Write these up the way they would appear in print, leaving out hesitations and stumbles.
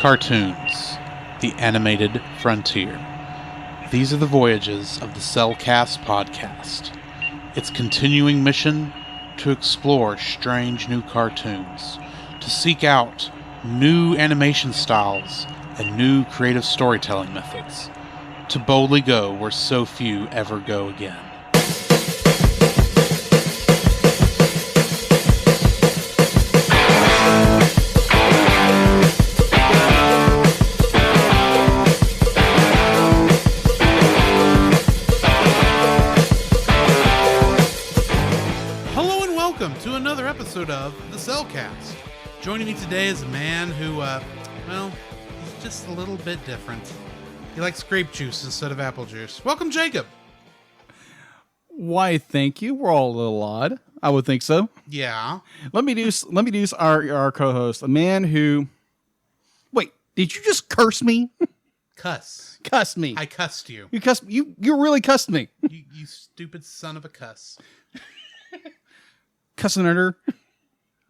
Cartoons, the animated frontier. These are the voyages of the Cellcast podcast. Its continuing mission to explore strange new cartoons, to seek out new animation styles and new creative storytelling methods, to boldly go where so few ever go again. To another episode of the Cellcast. Joining me today is a man who, he's just a little bit different. He likes grape juice instead of apple juice. Welcome, Jacob. Why, thank you. We're all a little odd. I would think so. Yeah. Let me do our co-host, a man who. Wait, did you just curse me? Cuss. Cuss me. I cussed you. You cussed. You really cussed me. You stupid son of a cuss. Cussing under.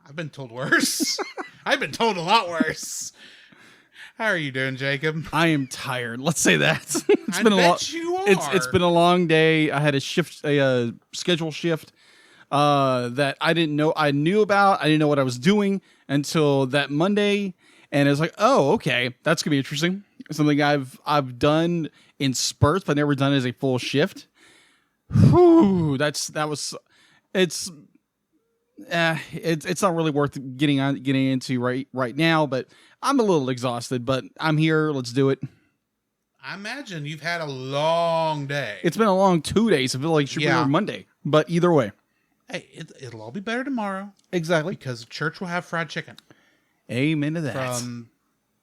I've been told worse. I've been told a lot worse. How are you doing, Jacob? I am tired. Let's say that. I bet you are. It's been a long day. I had a schedule shift that I didn't know I knew about. I didn't know what I was doing until that Monday, and it was like, oh, okay, that's gonna be interesting. Something I've done in spurts, but never done as a full shift. Whew, it's not really worth getting into right now, but I'm a little exhausted, but I'm here. Let's do it. I imagine you've had a long day. It's been a long 2 days. I feel like it should be on Monday, but either way. Hey, it'll all be better tomorrow. Exactly. Because church will have fried chicken. Amen to that. From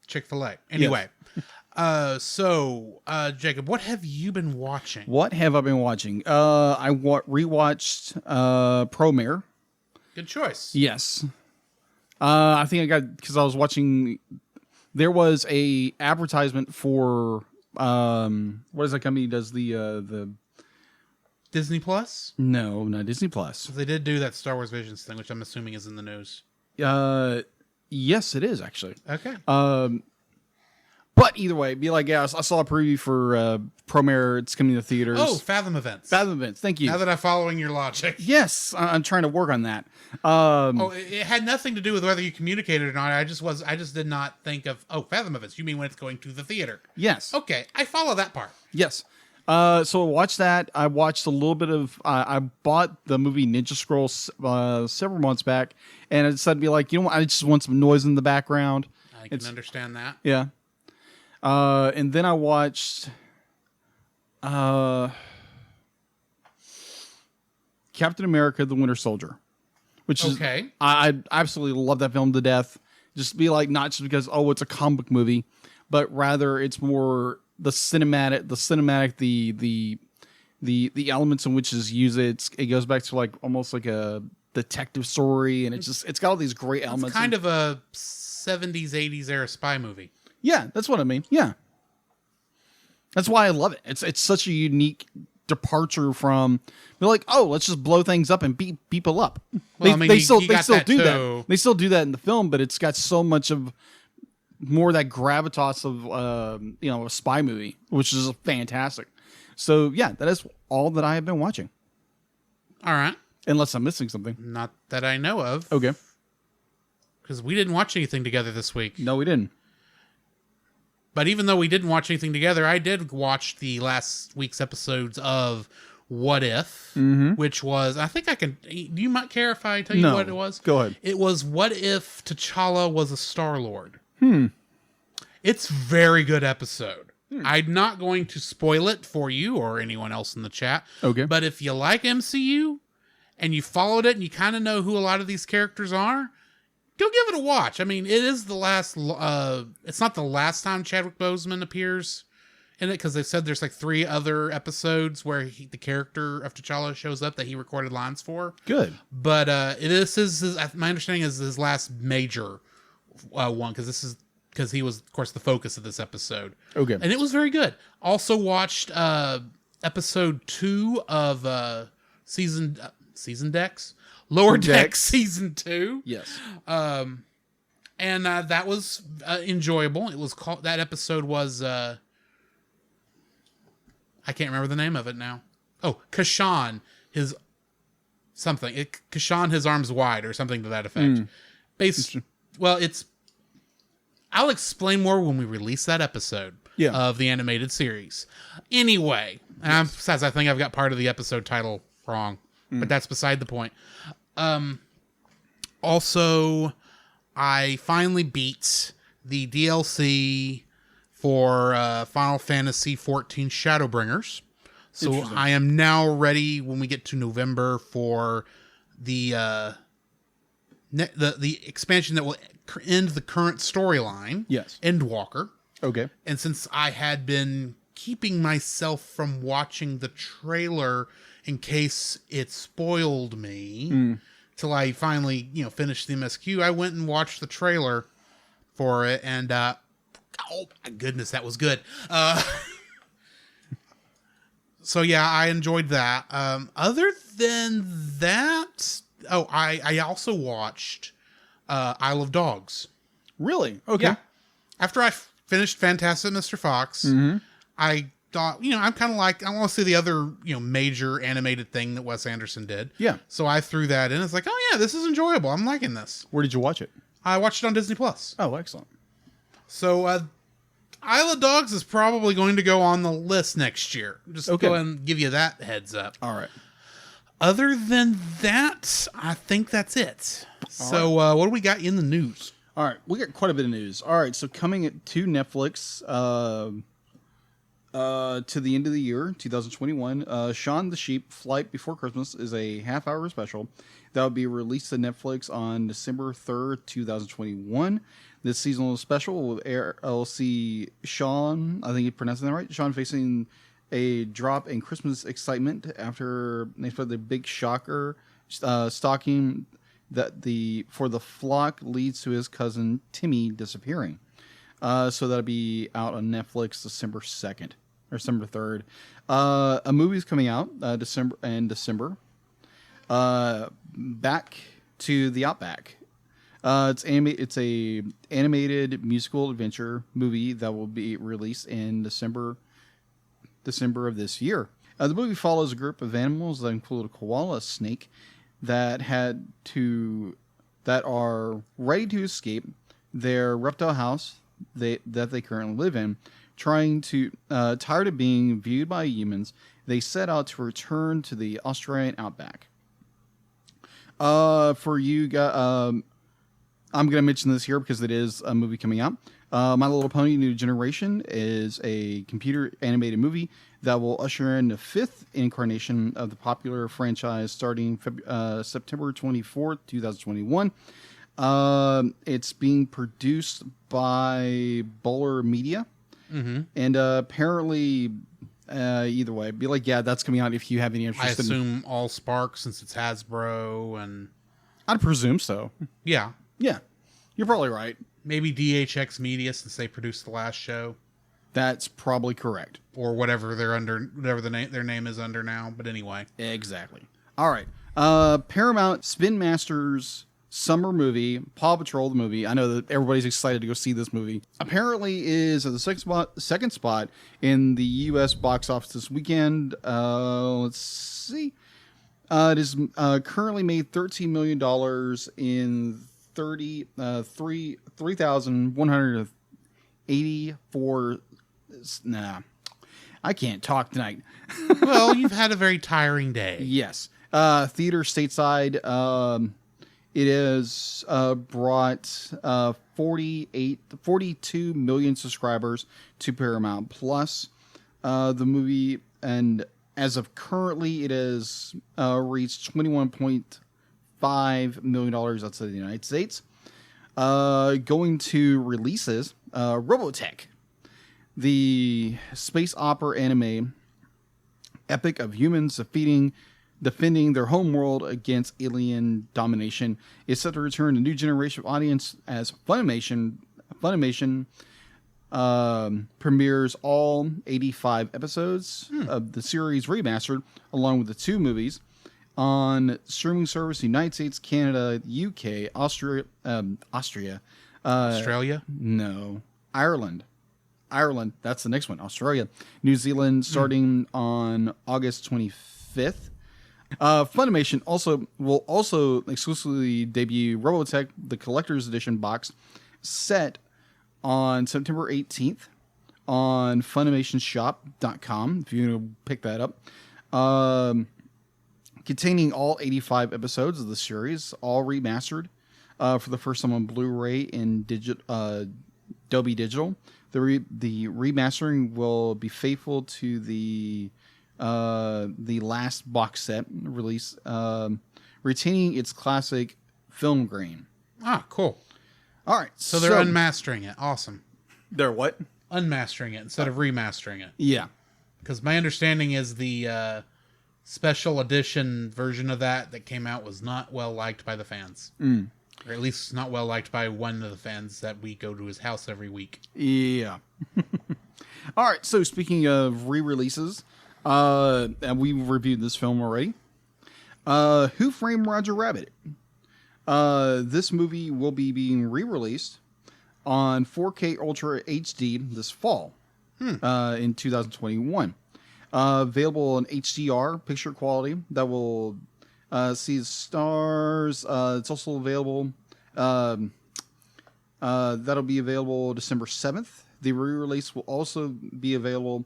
Chick-fil-A. Anyway. Yes. Jacob, what have you been watching? What have I been watching? I rewatched Promare. Good choice. Yes. I think I got, because I was watching, there was a advertisement for, what is that company does the Disney Plus? No, not Disney Plus. They did do that Star Wars Visions thing, which I'm assuming is in the news. Yes, it is actually. Okay. But either way, be like, yeah, I saw a preview for Promare. It's coming to theaters. Oh, Fathom Events. Fathom Events. Thank you. Now that I'm following your logic. Yes, I'm trying to work on that. It had nothing to do with whether you communicated or not. I just did not think of, Fathom Events. You mean when it's going to the theater? Yes. Okay, I follow that part. Yes. So I watched that. I watched a little bit of, I bought the movie Ninja Scrolls several months back, and I decided to be like, you know what, I just want some noise in the background. I can understand that. Yeah. And then I watched Captain America: The Winter Soldier, which is I absolutely love that film to death. Just be like, not just because it's a comic book movie, but rather it's more the cinematic, the elements in which is used. It goes back to like almost like a detective story, and it's got all these great elements. It's kind of a 70s, 80s era spy movie. Yeah, that's what I mean. Yeah. That's why I love it. It's such a unique departure from, they're like, let's just blow things up and beat people up. Well, they still do too. that. They still do that in the film, but it's got so much of more that gravitas of a spy movie, which is fantastic. So yeah, that is all that I have been watching. All right. Unless I'm missing something. Not that I know of. Okay. Because we didn't watch anything together this week. No, we didn't. But even though we didn't watch anything together, I did watch the last week's episodes of What If, which was, I think I can, do you might care if I tell you what it was? Go ahead. It was What If T'Challa was a Star-Lord. It's a very good episode. I'm not going to spoil it for you or anyone else in the chat. Okay. But if you like MCU and you followed it and you kind of know who a lot of these characters are, go give it a watch. I mean, it is the last, it's not the last time Chadwick Boseman appears in it, because they said there's like 3 other episodes where the character of T'Challa shows up that he recorded lines for. Good. But it is my understanding is his last major one, because he was, of course, the focus of this episode. Okay. And it was very good. Also watched episode 2 of season Decks? Lower Decks Season 2. Yes. And that was enjoyable. It was called, that episode was, I can't remember the name of it now. Oh, Kashan, his arms wide or something to that effect. Well, I'll explain more when we release that episode of the animated series. Anyway, besides, I think I've got part of the episode title wrong, but that's beside the point. Also, I finally beat the DLC for Final Fantasy XIV Shadowbringers. So I am now ready when we get to November for the expansion that will end the current storyline. Yes. Endwalker. Okay. And since I had been keeping myself from watching the trailer in case it spoiled me till I finally, finished the MSQ, I went and watched the trailer for it, and oh my goodness, that was good. So yeah, I enjoyed that. Other than that, I also watched Isle of Dogs. Really? Okay. Yeah. After I finished Fantastic Mr. Fox, I thought, I'm kind of like, I want to see the other, major animated thing that Wes Anderson did. Yeah. So I threw that in. It's like, oh yeah, this is enjoyable. I'm liking this. Where did you watch it? I watched it on Disney Plus. Oh, excellent. So Isle of Dogs is probably going to go on the list next year. Just go ahead and give you that heads up. All right. Other than that, I think that's it. So what do we got in the news? All right. We got quite a bit of news. All right. So coming to Netflix to the end of the year, 2021, Shaun the Sheep Flight Before Christmas is a half-hour special that will be released to Netflix on December 3rd, 2021. This seasonal special will air LC Shaun, I think you're pronouncing that right, Shaun facing a drop in Christmas excitement after they put the big shocker stalking for the flock leads to his cousin Timmy disappearing. So that'll be out on Netflix December 2nd or December 3rd. A movie's coming out December. Back to the Outback. It's a animated musical adventure movie that will be released in December of this year. The movie follows a group of animals that include a koala, a snake, that are ready to escape their reptile house that they currently live in. Tired of being viewed by humans, they set out to return to the Australian outback. For you guys, I'm going to mention this here because it is a movie coming out. My Little Pony: New Generation is a computer animated movie that will usher in the 5th incarnation of the popular franchise starting September 24th, 2021. It's being produced by Bowler Media. And apparently, either way, be like, yeah, that's coming out if you have any interest. I assume AllSpark, since it's Hasbro, and I'd presume so. Yeah, you're probably right. Maybe DHX Media, since they produced the last show. That's probably correct. Or whatever they're under, whatever their name is under now. But anyway, exactly. All right. Paramount Spin Masters summer movie, Paw Patrol the movie. I know that everybody's excited to go see this movie. Apparently is at the second spot in the U.S. box office this weekend. Let's see. It is currently made $13 million in 3,184. Nah, I can't talk tonight. Well, you've had a very tiring day. Yes. Theater stateside. It has brought 42 million subscribers to Paramount Plus. The movie, and as of currently, it has reached $21.5 million outside the United States. Going to releases, Robotech, the space opera anime epic of humans defending their home world against alien domination, is set to return to a new generation of audience as Funimation premieres all 85 episodes of the series remastered, along with the 2 movies, on streaming service United States, Canada, UK, Austria, Australia? No. Ireland. That's the next one. Australia. New Zealand starting on August 25th. Funimation will also exclusively debut Robotech, the collector's edition box set on September 18th on FunimationShop.com if you want to pick that up. Containing all 85 episodes of the series, all remastered for the first time on Blu-ray and Dolby Digital. The remastering will be faithful to the last box set release, retaining its classic film grain. Ah, cool. All right, so they're unmastering it. Awesome. They're what? Unmastering it instead of remastering it. Yeah. Because my understanding is the special edition version of that came out was not well liked by the fans. Or at least not well liked by one of the fans that we go to his house every week. Yeah. All right, so speaking of re-releases, and we reviewed this film already. Who Framed Roger Rabbit? This movie will be being re-released on 4K Ultra HD this fall in 2021. Available in HDR picture quality that will see the stars. It's also available. That'll be available December 7th. The re-release will also be available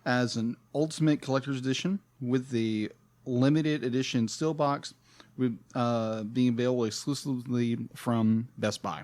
as an Ultimate Collector's Edition with the limited edition steel box, with being available exclusively from Best Buy.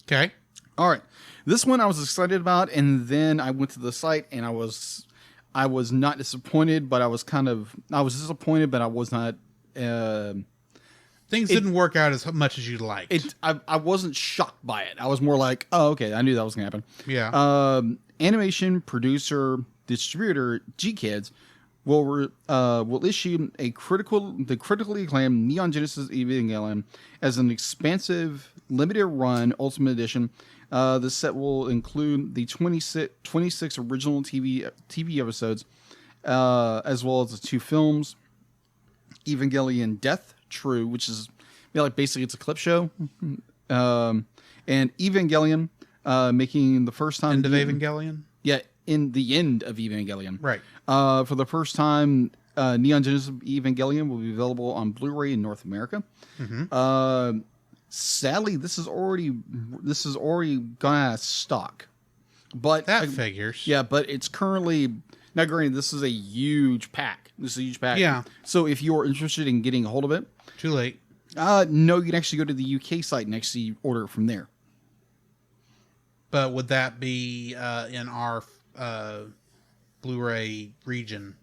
Okay. All right. This one I was excited about, and then I went to the site and I was not disappointed, but I was disappointed, but I was not. Things didn't work out as much as you'd liked. I wasn't shocked by it. I was more like, oh, okay, I knew that was going to happen. Yeah. Animation producer distributor GKIDS will issue the critically acclaimed Neon Genesis Evangelion as an expansive limited run Ultimate Edition. The set will include the 26 original TV episodes, as well as the 2 films, Evangelion Death True, which is basically it's a clip show, and Evangelion, making the first time End of Evangelion. Yeah, in the end of Evangelion. Right. For the first time, Neon Genesis Evangelion will be available on Blu-ray in North America. Sadly, this is already gone out of stock. But that figures. Yeah, but it's currently now. Granted, this is a huge pack. Yeah. So if you're interested in getting a hold of it, too late. No, you can actually go to the UK site and actually order it from there. But would that be in our Blu-ray region?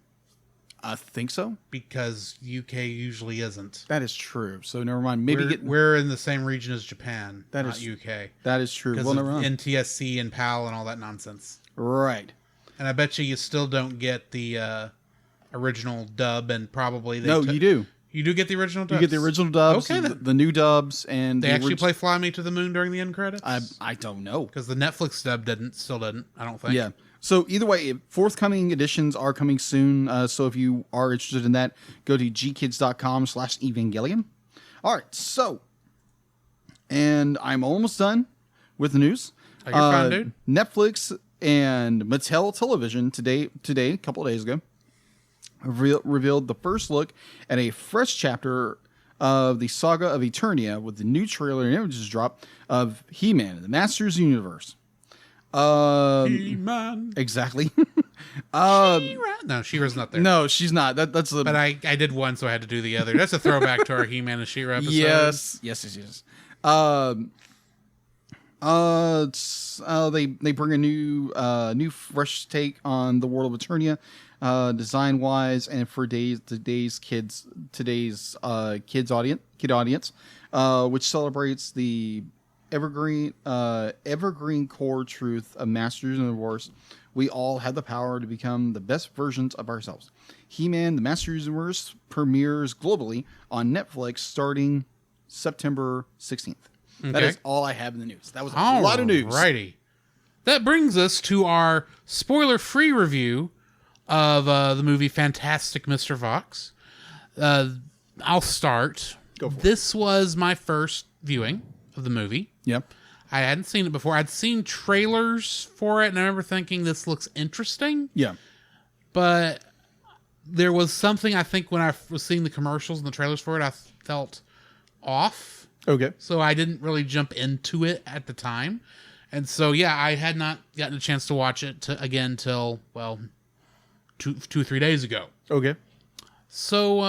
I think so. Because UK usually isn't. That is true. So never mind. Maybe we're in the same region as Japan, not UK. That is true. Because of NTSC and PAL and all that nonsense. Right. And I bet you still don't get the original dub, and probably... You do. You do get the original dubs? You get the original dubs, okay, the new dubs, and... They actually play Fly Me to the Moon during the end credits? I don't know. Because the Netflix dub still didn't, I don't think. Yeah. So either way, forthcoming editions are coming soon. So if you are interested in that, go to gkids.com/Evangelion. All right. So, and I'm almost done with the news. You're fine, dude. Netflix and Mattel Television today, a couple of days ago, revealed the first look at a fresh chapter of the saga of Eternia with the new trailer and images drop of He-Man, the Masters Universe. He-Man. Exactly. She-Ra? No, She-Ra's not there. No, she's not. That's the. But I did one, so I had to do the other. That's a throwback to our He-Man and She-Ra episode. Yes. They bring a new fresh take on the world of Eternia, design wise, and for today's kids audience, which celebrates the evergreen core truth of Masters of the Universe. We all have the power to become the best versions of ourselves. He-Man, the Masters of the Universe premieres globally on Netflix starting September 16th. Okay. That is all I have in the news. That was a lot of news. Alrighty. That brings us to our spoiler-free review of the movie Fantastic Mr. Fox. I'll start. Go for it. This was my first viewing of the movie. Yep. I hadn't seen it before. I'd seen trailers for it, and I remember thinking this looks interesting. Yeah. But there was something, I think, when I was seeing the commercials and the trailers for it, I felt off. Okay. So I didn't really jump into it at the time. And so, yeah, I had not gotten a chance to watch it again till, well, two or 3 days ago. Okay. So,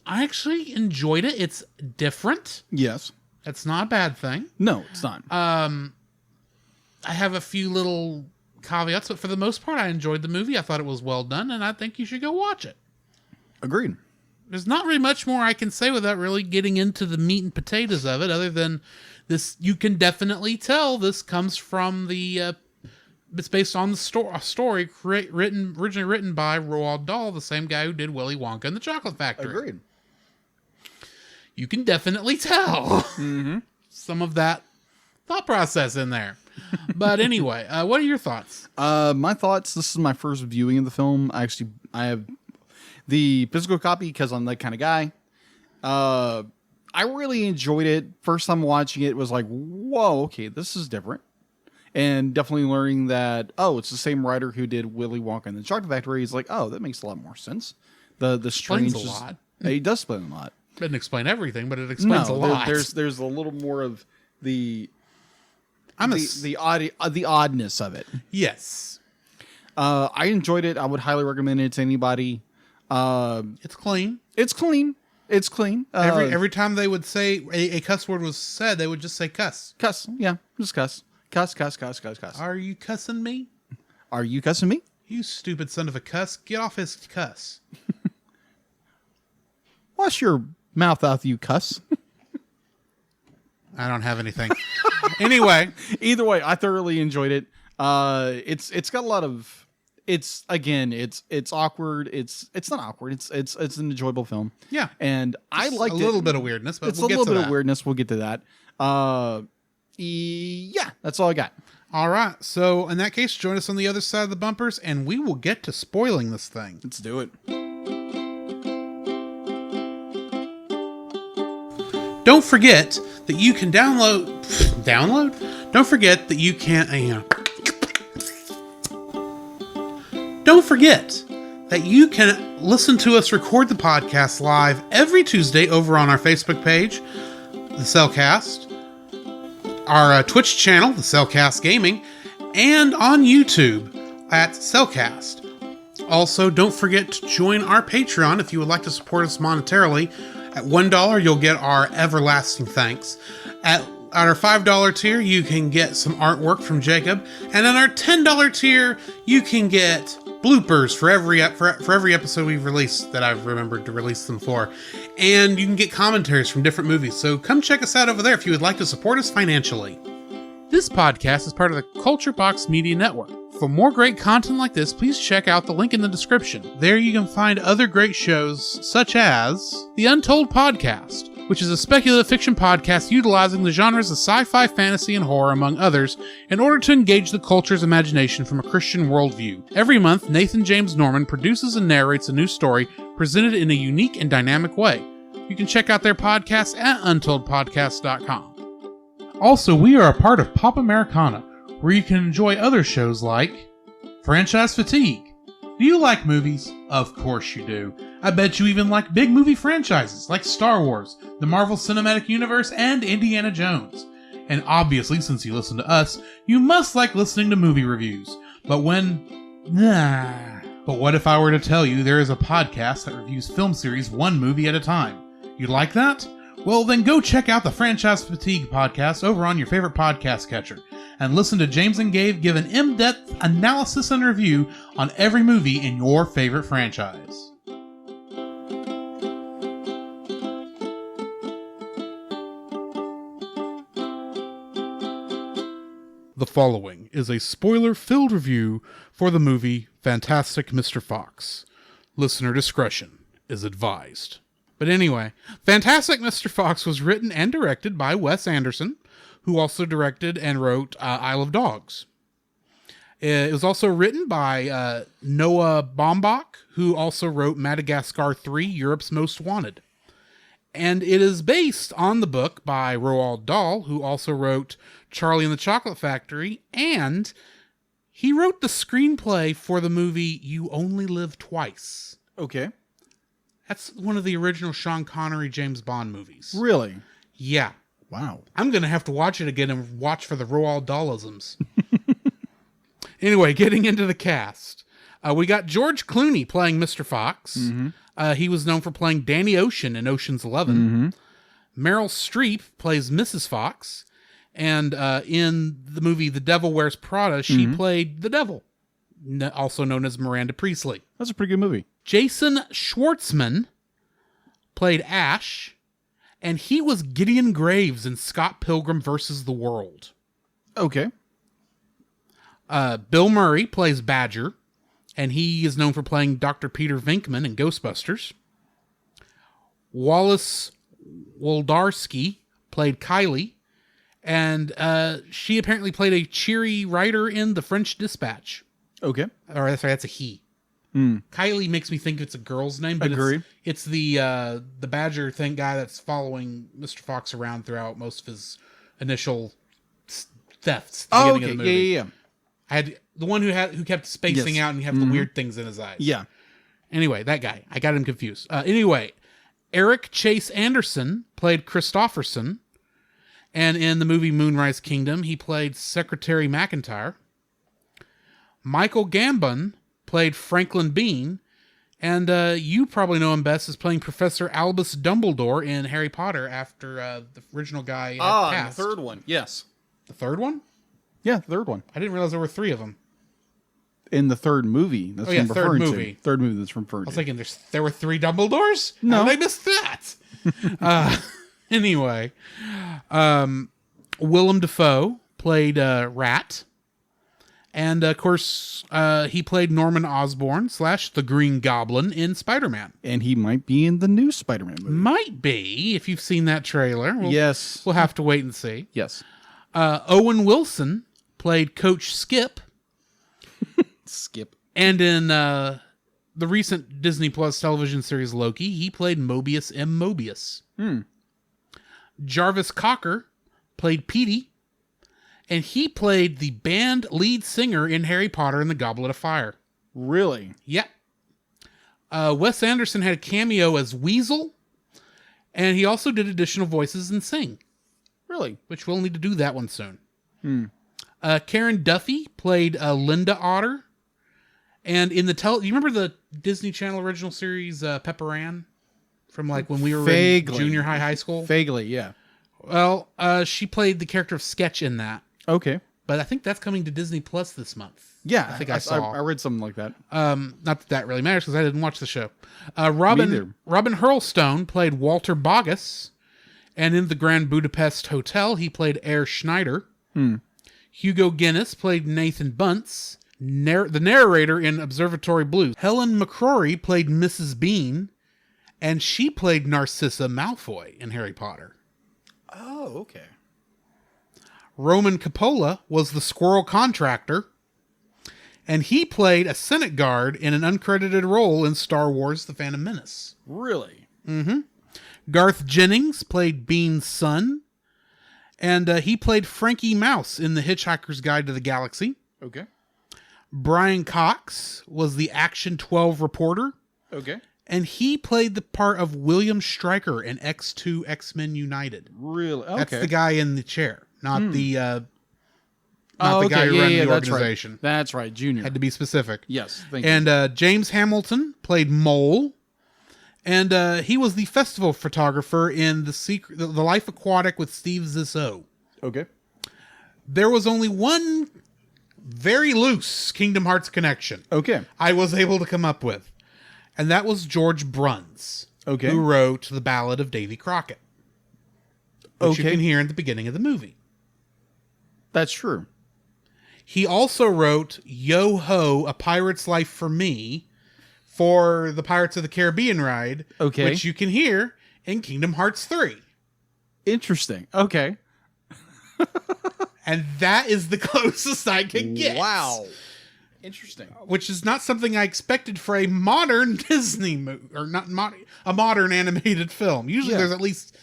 I actually enjoyed it. It's different. Yes. That's not a bad thing. No, it's not. I have a few little caveats, but for the most part, I enjoyed the movie. I thought it was well done, and I think you should go watch it. Agreed. There's not really much more I can say without really getting into the meat and potatoes of it, other than this. You can definitely tell this comes from the. It's based on the a story originally written by Roald Dahl, the same guy who did Willy Wonka and the Chocolate Factory. Agreed. You can definitely tell some of that thought process in there. But anyway, what are your thoughts? My thoughts. This is my first viewing of the film. I have the physical copy because I'm that kind of guy. I really enjoyed it. First time watching it was like, whoa, okay, this is different. And definitely learning that, it's the same writer who did Willy Wonka and the Chocolate Factory. He's like, that makes a lot more sense. The strange explains a lot. It does explain a lot. Didn't explain everything, but it explains a lot. There's a little more of the oddness of it. Yes. I enjoyed it. I would highly recommend it to anybody. It's clean. It's clean. It's clean. Every time they would say a cuss word was said, they would just say cuss. Cuss. Yeah, just cuss. Cuss, cuss, cuss, cuss, cuss. Are you cussing me? Are you cussing me? You stupid son of a cuss. Get off his cuss. Wash your mouth out, you cuss. I don't have anything. Anyway. Either way, I thoroughly enjoyed it. It's got a lot of... It's awkward. It's not awkward. It's an enjoyable film. Yeah. And I liked it. A little bit of weirdness, but it's a little bit of weirdness. We'll get to that. Yeah, that's all I got. All right. So in that case, join us on the other side of the bumpers, and we will get to spoiling this thing. Let's do it. Don't forget that you can download. Don't forget that you can. Don't forget that you can listen to us record the podcast live every Tuesday over on our Facebook page, The Cellcast, our Twitch channel, The Cellcast Gaming, and on YouTube at Cellcast. Also, don't forget to join our Patreon if you would like to support us monetarily. At $1, you'll get our everlasting thanks. At our $5 tier, you can get some artwork from Jacob. And at our $10 tier, you can get bloopers for every episode we've released that I've remembered to release them for. And you can get commentaries from different movies. So come check us out over there if you would like to support us financially. This podcast is part of the Culture Box Media Network. For more great content like this, please check out the link in the description. There you can find other great shows, such as The Untold Podcast, which is a speculative fiction podcast utilizing the genres of sci-fi, fantasy, and horror, among others, in order to engage the culture's imagination from a Christian worldview. Every month, Nathan James Norman produces and narrates a new story presented in a unique and dynamic way. You can check out their podcast at untoldpodcast.com. Also, we are a part of Pop Americana, where you can enjoy other shows like Franchise Fatigue. Do you like movies? Of course you do. I bet you even like big movie franchises like Star Wars, the Marvel Cinematic Universe, and Indiana Jones. And obviously, since you listen to us, you must like listening to movie reviews. But what if I were to tell you there is a podcast that reviews film series one movie at a time? You'd like that? Well, then go check out the Franchise Fatigue podcast over on your favorite podcast catcher and listen to James and Gabe give an in-depth analysis and review on every movie in your favorite franchise. The following is a spoiler-filled review for the movie Fantastic Mr. Fox. Listener discretion is advised. But anyway, Fantastic Mr. Fox was written and directed by Wes Anderson, who also directed and wrote Isle of Dogs. It was also written by Noah Baumbach, who also wrote Madagascar 3, Europe's Most Wanted. And it is based on the book by Roald Dahl, who also wrote Charlie and the Chocolate Factory, and he wrote the screenplay for the movie You Only Live Twice. Okay. That's one of the original Sean Connery James Bond movies. Really? Yeah. Wow. I'm going to have to watch it again and watch for the Roald Dahlisms. Anyway, getting into the cast. We got George Clooney playing Mr. Fox. Mm-hmm. He was known for playing Danny Ocean in Ocean's 11. Mm-hmm. Meryl Streep plays Mrs. Fox. And in the movie The Devil Wears Prada, she played the devil, also known as Miranda Priestley. That's a pretty good movie. Jason Schwartzman played Ash, and he was Gideon Graves in Scott Pilgrim vs. the World. Okay. Bill Murray plays Badger, and he is known for playing Dr. Peter Venkman in Ghostbusters. Wallace Woldarski played Kylie, and she apparently played a cheery writer in The French Dispatch. Okay. Or sorry, that's a he. Kylie makes me think it's a girl's name, but it's the Badger guy that's following Mr. Fox around throughout most of his initial thefts. At the beginning of the movie. Yeah. I had the one who kept spacing out and he had the weird things in his eyes. Yeah. Anyway, that guy. I got him confused. Anyway, Eric Chase Anderson played Christopherson, and in the movie Moonrise Kingdom, he played Secretary McIntyre. Michael Gambon played Franklin Bean, and you probably know him best as playing Professor Albus Dumbledore in Harry Potter after the original guy had passed. The third one. Yes. The third one? Yeah, the third one. I didn't realize there were 3 of them. In the third movie. That's third movie. Third movie that's referred to. I was thinking there were 3 Dumbledores? No. How did I miss that? Anyway, Willem Dafoe played Rat. And, of course, he played Norman Osborn / the Green Goblin in Spider-Man. And he might be in the new Spider-Man movie. Might be, if you've seen that trailer. Yes. We'll have to wait and see. Yes. Owen Wilson played Coach Skip. Skip. And in the recent Disney Plus television series Loki, he played Mobius M. Mobius. Jarvis Cocker played Petey. And he played the band lead singer in Harry Potter and the Goblet of Fire. Really? Yep. Wes Anderson had a cameo as Weasel. And he also did additional voices in Sing. Really? Which we'll need to do that one soon. Karen Duffy played Linda Otter. And in the you remember the Disney Channel original series Pepper Ann? From like when we were in junior high school? Vaguely, yeah. Well, she played the character of Sketch in that. Okay. But I think that's coming to Disney Plus this month. Yeah. I think I saw. I read something like that. Not that really matters because I didn't watch the show. Robin Hurlstone played Walter Bogus. And in the Grand Budapest Hotel, he played Air Schneider. Hugo Guinness played Nathan Bunce, the narrator in Observatory Blues. Helen McCrory played Mrs. Bean, and she played Narcissa Malfoy in Harry Potter. Oh, okay. Roman Coppola was the squirrel contractor, and he played a Senate guard in an uncredited role in Star Wars The Phantom Menace. Really? Mm-hmm. Garth Jennings played Bean's son, and he played Frankie Mouse in The Hitchhiker's Guide to the Galaxy. Okay. Brian Cox was the Action 12 reporter. Okay. And he played the part of William Stryker in X2 X-Men United. Really? Okay. That's the guy in the chair, not the guy who ran the organization. That's right, Junior. Had to be specific. Yes, thank you. And James Hamilton played Mole. And he was the festival photographer in The Life Aquatic with Steve Zissou. Okay. There was only one very loose Kingdom Hearts connection. Okay. I was able to come up with. And that was George Bruns. Okay. Who wrote The Ballad of Davy Crockett. Which you can hear at the beginning of the movie. That's true. He also wrote Yo Ho, A Pirate's Life for Me for the Pirates of the Caribbean ride. Okay. Which you can hear in Kingdom Hearts 3. Interesting. Okay. And that is the closest I can get. Wow. Interesting. Which is not something I expected for a modern Disney movie, or a modern animated film. Usually there's at least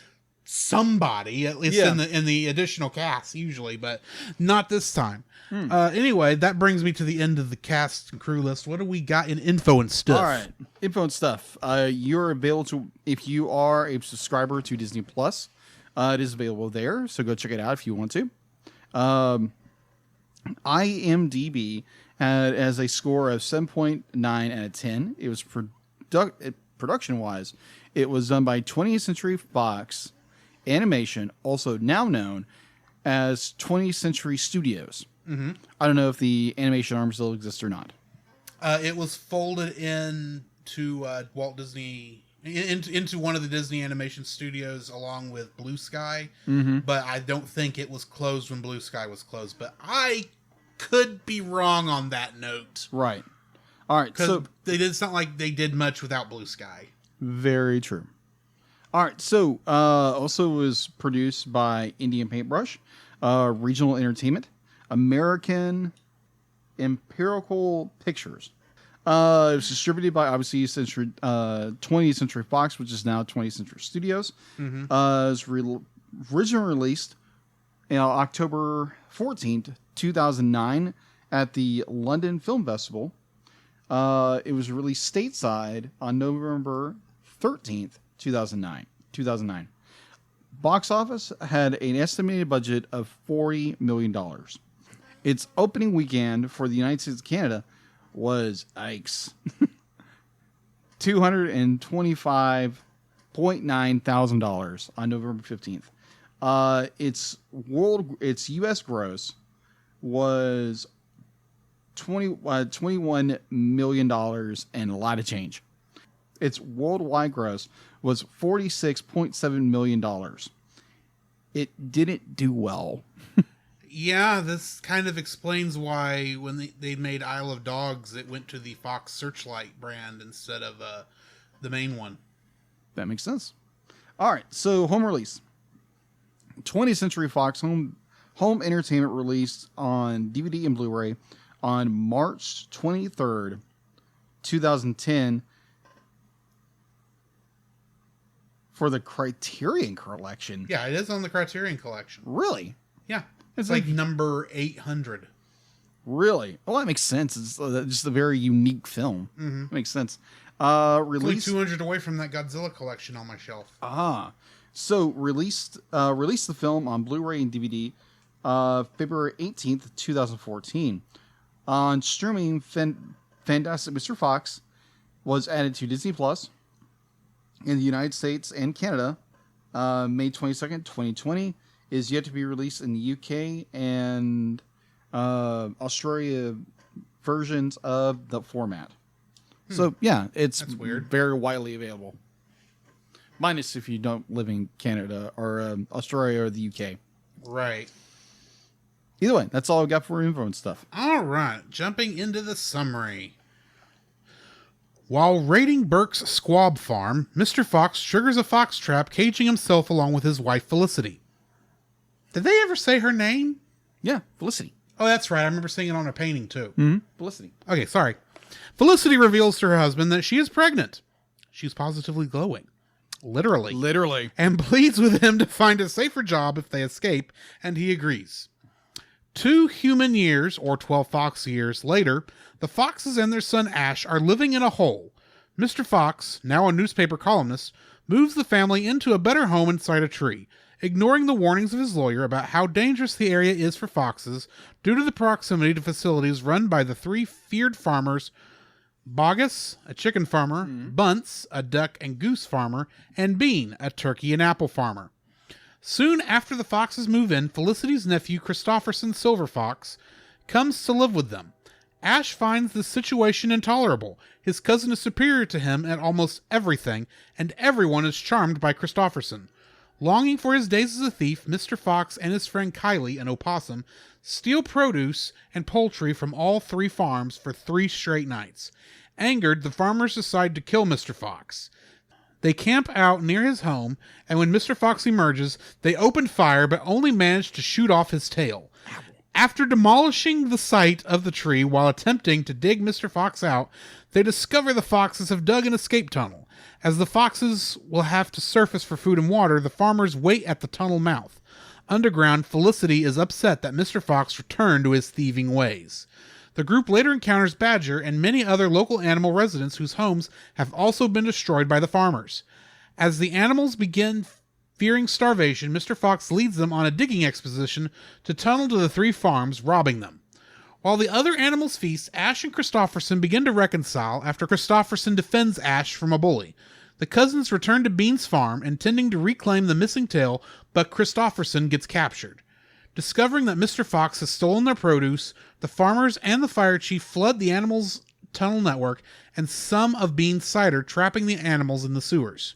somebody, at least in the additional cast, usually, but not this time. Anyway, that brings me to the end of the cast and crew list. What do we got in info and stuff? All right, info and stuff. You're available to, if you are a subscriber to Disney Plus, it is available there, so go check it out if you want to. IMDb has a score of 7.9 out of 10. It was production-wise, it was done by 20th Century Fox Animation, also now known as 20th Century Studios. Mm-hmm. I don't know if the animation arm still exists or not. It was folded into Walt Disney, into one of the Disney Animation Studios along with Blue Sky, but I don't think it was closed when Blue Sky was closed. But I could be wrong on that note. Right. All right. So it's not like they did much without Blue Sky. Very true. All right. So also was produced by Indian Paintbrush, Regional Entertainment, American Empirical Pictures. It was distributed by obviously 20th Century Fox, which is now 20th Century Studios. It was originally released October 14th, 2009 at the London Film Festival. It was released stateside on November 13th, 2009. Box office had an estimated budget of $40 million. Its opening weekend for the United States and Canada was $225.9 thousand on November 15th. Its U.S. gross was $21 million and a lot of change. Its worldwide gross was $46.7 million. It didn't do well. Yeah, this kind of explains why when they made Isle of Dogs, it went to the Fox Searchlight brand instead of the main one. That makes sense. All right, so home release. 20th Century Fox Home Entertainment released on DVD and Blu-ray on March 23rd, 2010 for the Criterion Collection. Yeah, it is on the Criterion Collection. Really? Yeah. It's like number 800. Really? Well, that makes sense. It's just a very unique film. Mm-hmm. That makes sense. Released 200 away from that Godzilla collection on my shelf. So released the film on Blu-ray and DVD February 18th, 2014. On streaming, Fantastic Mr. Fox was added to Disney Plus in the United States and Canada May 22nd, 2020. Is yet to be released in the UK and Australia versions of the format. So, yeah, that's weird. Very widely available. Minus if you don't live in Canada or Australia or the UK. Right. Either way, that's all I've got for info and stuff. All right, jumping into the summary. While raiding Burke's squab farm, Mr. Fox triggers a fox trap, caging himself along with his wife Felicity. Did they ever say her name? Yeah, Felicity. Oh, that's right. I remember seeing it on a painting, too. Mm-hmm. Felicity. Okay, sorry. Felicity reveals to her husband that she is pregnant. She's positively glowing. Literally. And pleads with him to find a safer job if they escape, and he agrees. 2 human years, or 12 fox years, later, the Foxes and their son Ash are living in a hole. Mr. Fox, now a newspaper columnist, moves the family into a better home inside a tree, ignoring the warnings of his lawyer about how dangerous the area is for foxes due to the proximity to facilities run by the 3 feared farmers, Bogus, a chicken farmer, Bunce, a duck and goose farmer, and Bean, a turkey and apple farmer. Soon after the Foxes move in, Felicity's nephew, Christopherson Silver Fox, comes to live with them. Ash finds the situation intolerable. His cousin is superior to him at almost everything, and everyone is charmed by Christopherson. Longing for his days as a thief, Mr. Fox and his friend Kylie, an opossum, steal produce and poultry from all 3 farms for 3 straight nights. Angered, the farmers decide to kill Mr. Fox. They camp out near his home, and when Mr. Fox emerges, they open fire but only manage to shoot off his tail. After demolishing the site of the tree while attempting to dig Mr. Fox out, they discover the foxes have dug an escape tunnel. As the foxes will have to surface for food and water, the farmers wait at the tunnel mouth. Underground, Felicity is upset that Mr. Fox returned to his thieving ways. The group later encounters Badger and many other local animal residents whose homes have also been destroyed by the farmers. As the animals begin fearing starvation, Mr. Fox leads them on a digging expedition to tunnel to the 3 farms, robbing them. While the other animals feast, Ash and Christopherson begin to reconcile after Christopherson defends Ash from a bully. The cousins return to Bean's farm, intending to reclaim the missing tail, but Christopherson gets captured. Discovering that Mr. Fox has stolen their produce, the farmers and the fire chief flood the animals' tunnel network and some of Bean's cider, trapping the animals in the sewers.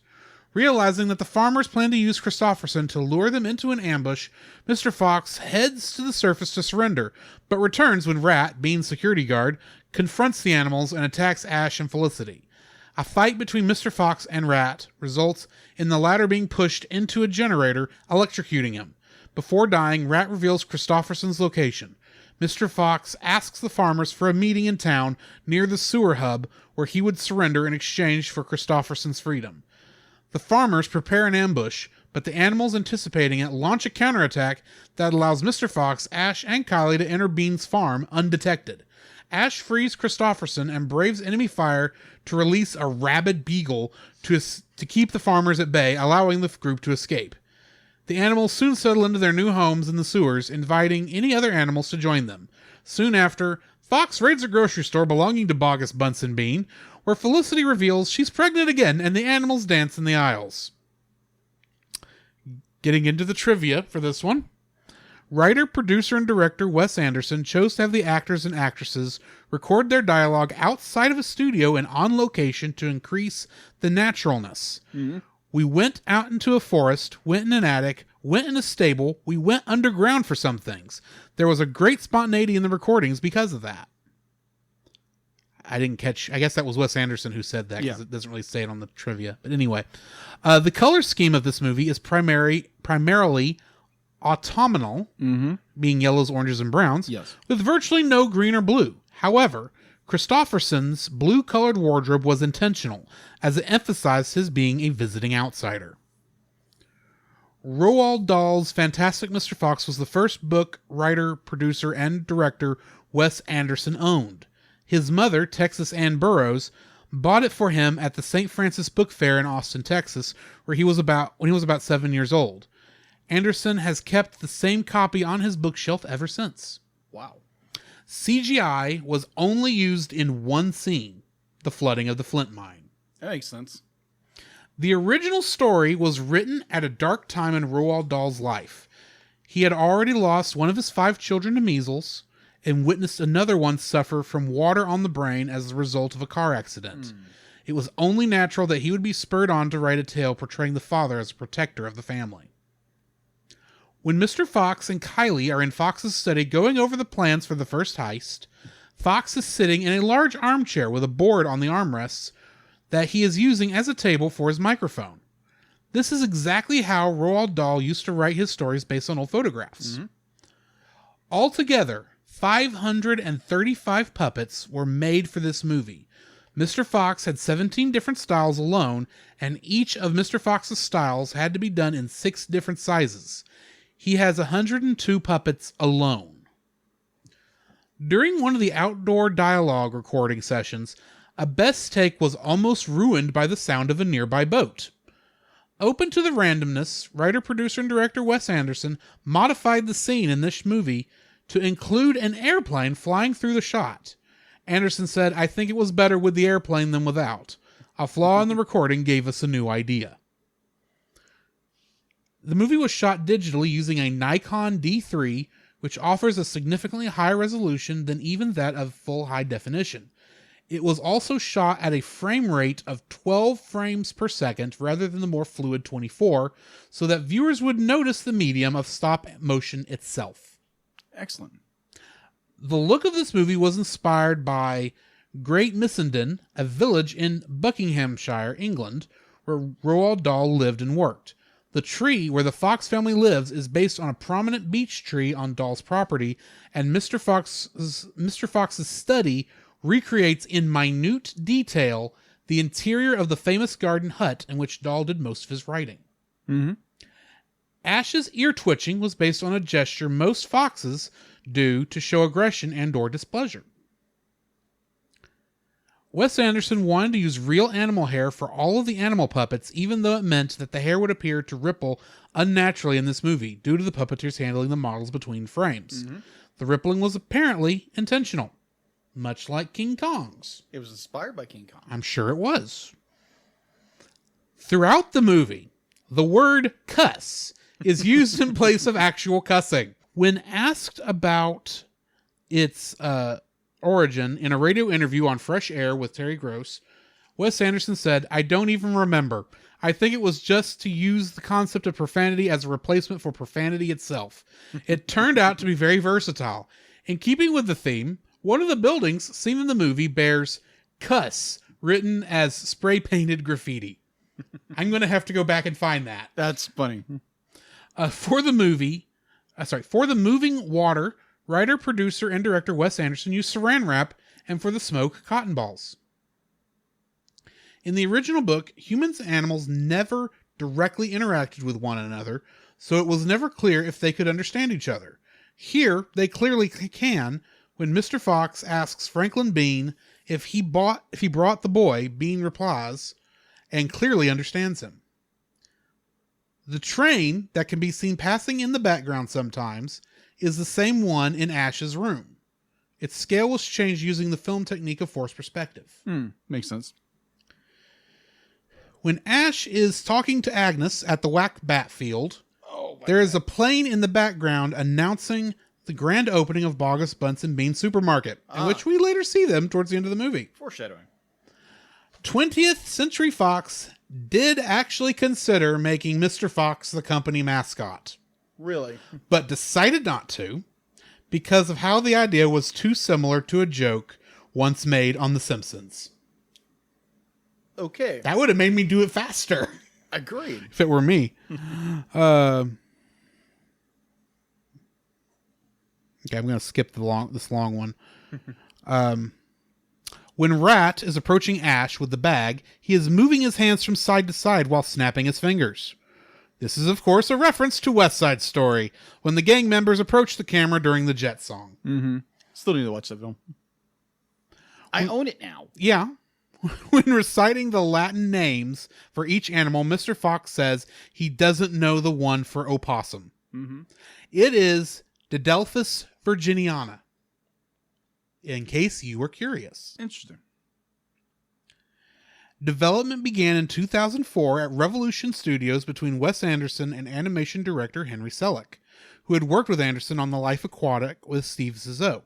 Realizing that the farmers plan to use Christopherson to lure them into an ambush, Mr. Fox heads to the surface to surrender, but returns when Rat, Bean's security guard, confronts the animals and attacks Ash and Felicity. A fight between Mr. Fox and Rat results in the latter being pushed into a generator, electrocuting him. Before dying, Rat reveals Christopherson's location. Mr. Fox asks the farmers for a meeting in town near the sewer hub where he would surrender in exchange for Christopherson's freedom. The farmers prepare an ambush, but the animals, anticipating it, launch a counterattack that allows Mr. Fox, Ash, and Kylie to enter Bean's farm undetected. Ash frees Christopherson and braves enemy fire to release a rabid beagle to keep the farmers at bay, allowing the group to escape. The animals soon settle into their new homes in the sewers, inviting any other animals to join them. Soon after, Fox raids a grocery store belonging to Bogus Bunsen Bean, where Felicity reveals she's pregnant again and the animals dance in the aisles. Getting into the trivia for this one. Writer, producer, and director Wes Anderson chose to have the actors and actresses record their dialogue outside of a studio and on location to increase the naturalness. Mm-hmm. We went out into a forest, went in an attic, went in a stable, we went underground for some things. There was a great spontaneity in the recordings because of that. I didn't catch, I guess that was Wes Anderson who said that, because it doesn't really say it on the trivia. But anyway, the color scheme of this movie is primarily autumnal, being yellows, oranges, and browns, with virtually no green or blue. However, Christopherson's blue-colored wardrobe was intentional, as it emphasized his being a visiting outsider. Roald Dahl's Fantastic Mr. Fox was the first book writer, producer, and director Wes Anderson owned. His mother, Texas Ann Burroughs, bought it for him at the St. Francis Book Fair in Austin, Texas, when he was about 7 years old. Anderson has kept the same copy on his bookshelf ever since. Wow. CGI was only used in one scene, the flooding of the Flint mine. That makes sense. The original story was written at a dark time in Roald Dahl's life. He had already lost one of his 5 children to measles and witnessed another one suffer from water on the brain as a result of a car accident. It was only natural that he would be spurred on to write a tale portraying the father as a protector of the family. When Mr. Fox and Kylie are in Fox's study going over the plans for the first heist, Fox is sitting in a large armchair with a board on the armrests that he is using as a table for his microphone. This is exactly how Roald Dahl used to write his stories based on old photographs. Altogether, 535 puppets were made for this movie. Mr. Fox had 17 different styles alone, and each of Mr. Fox's styles had to be done in 6 different sizes. He has 102 puppets alone. During one of the outdoor dialogue recording sessions, a best take was almost ruined by the sound of a nearby boat. Open to the randomness, writer, producer, and director Wes Anderson modified the scene in this movie to include an airplane flying through the shot. Anderson said, "I think it was better with the airplane than without. A flaw in the recording gave us a new idea." The movie was shot digitally using a Nikon D3, which offers a significantly higher resolution than even that of full high definition. It was also shot at a frame rate of 12 frames per second rather than the more fluid 24, so that viewers would notice the medium of stop motion itself. Excellent. The look of this movie was inspired by Great Missenden, a village in Buckinghamshire, England, where Roald Dahl lived and worked. The tree where the Fox family lives is based on a prominent beech tree on Dahl's property, and Mr. Fox's study recreates in minute detail the interior of the famous garden hut in which Dahl did most of his writing. Mm-hmm. Ash's ear twitching was based on a gesture most foxes do to show aggression and or displeasure. Wes Anderson wanted to use real animal hair for all of the animal puppets, even though it meant that the hair would appear to ripple unnaturally in this movie, due to the puppeteers handling the models between frames. Mm-hmm. The rippling was apparently intentional, much like King Kong's. It was inspired by King Kong. I'm sure it was. Throughout the movie, the word cuss is used in place of actual cussing. When asked about its origin in a radio interview on Fresh Air with Terry Gross, Wes Anderson said, "I don't even remember. I think it was just to use the concept of profanity as a replacement for profanity itself. It turned out to be very versatile. In keeping with the theme, one of the buildings seen in the movie bears cuss written as spray-painted graffiti." I'm going to have to go back and find that. That's funny. For the moving water, writer, producer, and director Wes Anderson used saran wrap, and for the smoke, cotton balls. In the original book, humans and animals never directly interacted with one another, so it was never clear if they could understand each other. Here, they clearly can, when Mr. Fox asks Franklin Bean if he brought the boy. Bean replies, and clearly understands him. The train that can be seen passing in the background sometimes is the same one in Ash's room. Its scale was changed using the film technique of forced perspective. Makes sense. When Ash is talking to Agnes at the Whack Bat Field, there is a plane in the background announcing the grand opening of Bogus Bunsen Bean Supermarket, in which we later see them towards the end of the movie. Foreshadowing. 20th Century Fox did actually consider making Mr. Fox the company mascot. Really? But decided not to, because of how the idea was too similar to a joke once made on The Simpsons. Okay. That would have made me do it faster. Agreed. If it were me. Okay, I'm going to skip this long one. When Rat is approaching Ash with the bag, he is moving his hands from side to side while snapping his fingers. This is, of course, a reference to West Side Story, when the gang members approach the camera during the Jet song. Mm-hmm. Still need to watch that film. I own it now. Yeah. When reciting the Latin names for each animal, Mr. Fox says he doesn't know the one for opossum. Mm-hmm. It is Didelphis virginiana, in case you were curious. Interesting. Development began in 2004 at Revolution Studios between Wes Anderson and animation director Henry Selick, who had worked with Anderson on The Life Aquatic with Steve Zissou,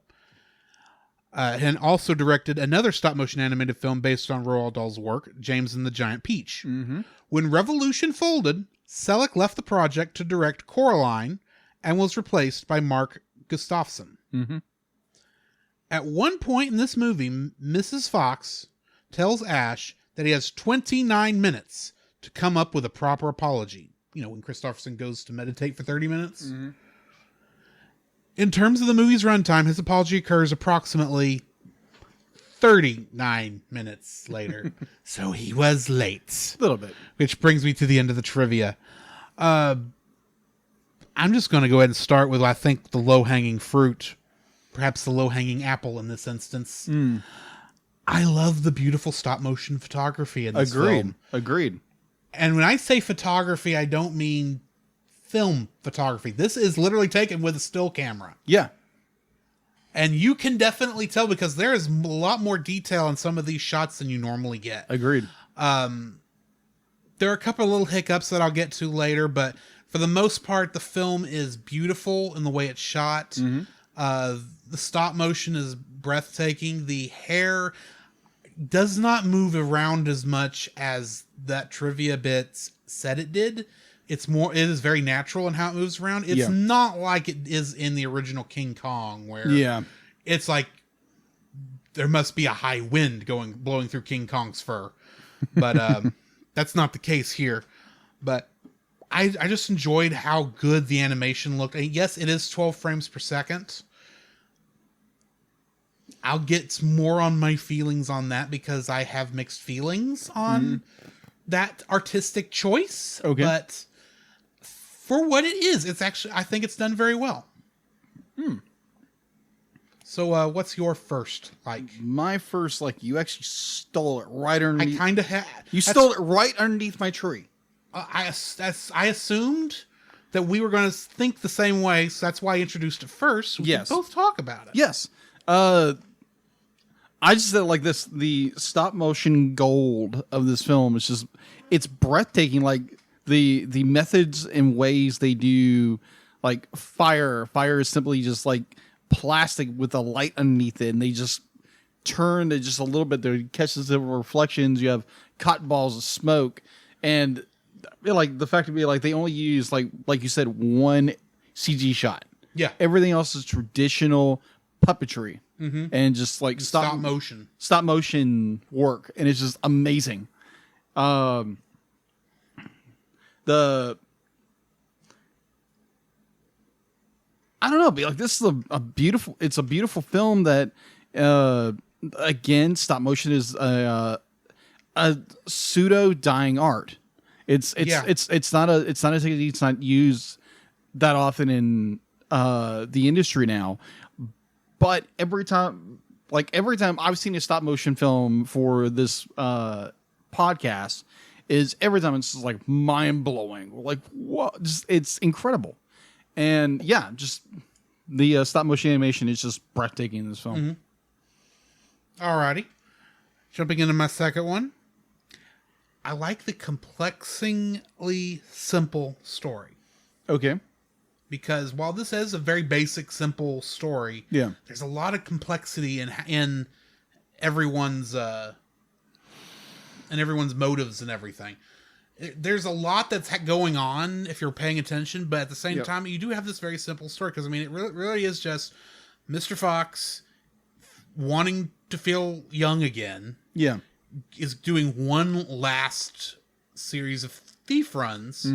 and also directed another stop-motion animated film based on Roald Dahl's work, James and the Giant Peach. Mm-hmm. When Revolution folded, Selick left the project to direct Coraline and was replaced by Mark Gustafson. Mm-hmm. At one point in this movie, Mrs. Fox tells Ash that he has 29 minutes to come up with a proper apology. You know, when Kristofferson goes to meditate for 30 minutes. Mm-hmm. In terms of the movie's runtime, his apology occurs approximately 39 minutes later. So he was late. A little bit. Which brings me to the end of the trivia. I'm just going to go ahead and start with, I think, the low-hanging fruit. Perhaps the low-hanging apple in this instance. I love the beautiful stop-motion photography in this film. Agreed. And when I say photography, I don't mean film photography. This is literally taken with a still camera. Yeah. And you can definitely tell because there is a lot more detail in some of these shots than you normally get. Agreed. There are a couple of little hiccups that I'll get to later, but for the most part, the film is beautiful in the way it's shot. Mm-hmm. The stop motion is breathtaking. The hair does not move around as much as that trivia bit said it did. It is very natural in how it moves around. It's not like it is in the original King Kong, where it's like there must be a high wind blowing through King Kong's fur. But that's not the case here. But I just enjoyed how good the animation looked. And yes, it is 12 frames per second. I'll get more on my feelings on that because I have mixed feelings on that artistic choice. Okay. But for what it is, it's actually, I think it's done very well. So what's your first like? My first, like, you actually stole it right underneath. I kind of had. You stole it right underneath my tree. I assumed that we were going to think the same way, so that's why I introduced it first. We can both talk about it. Yes. I just said like this, the stop motion gold of this film is just, it's breathtaking. Like the methods and ways they do, like fire is simply just like plastic with a light underneath it, and they just turn it just a little bit. There catches the reflections. You have cotton balls of smoke, and like the fact to be like they only use like you said, one CG shot. Yeah. Everything else is traditional puppetry and just like stop motion work, and it's just amazing. I don't know, but like this is a beautiful film that again, stop motion is a pseudo dying art. It's not a technique. It's not used that often in the industry now. But every time I've seen a stop motion film for this podcast, is every time it's just like mind blowing. Like what? Just, it's incredible, and yeah, just the stop motion animation is just breathtaking in this film. Alrighty, jumping into my second one. I like the complexingly simple story. Okay. Because while this is a very basic, simple story, there's a lot of complexity in everyone's motives and everything. There's a lot that's going on if you're paying attention, but at the same time, you do have this very simple story. Because I mean, it really is just Mr. Fox wanting to feel young again. Yeah, is doing one last series of thief runs.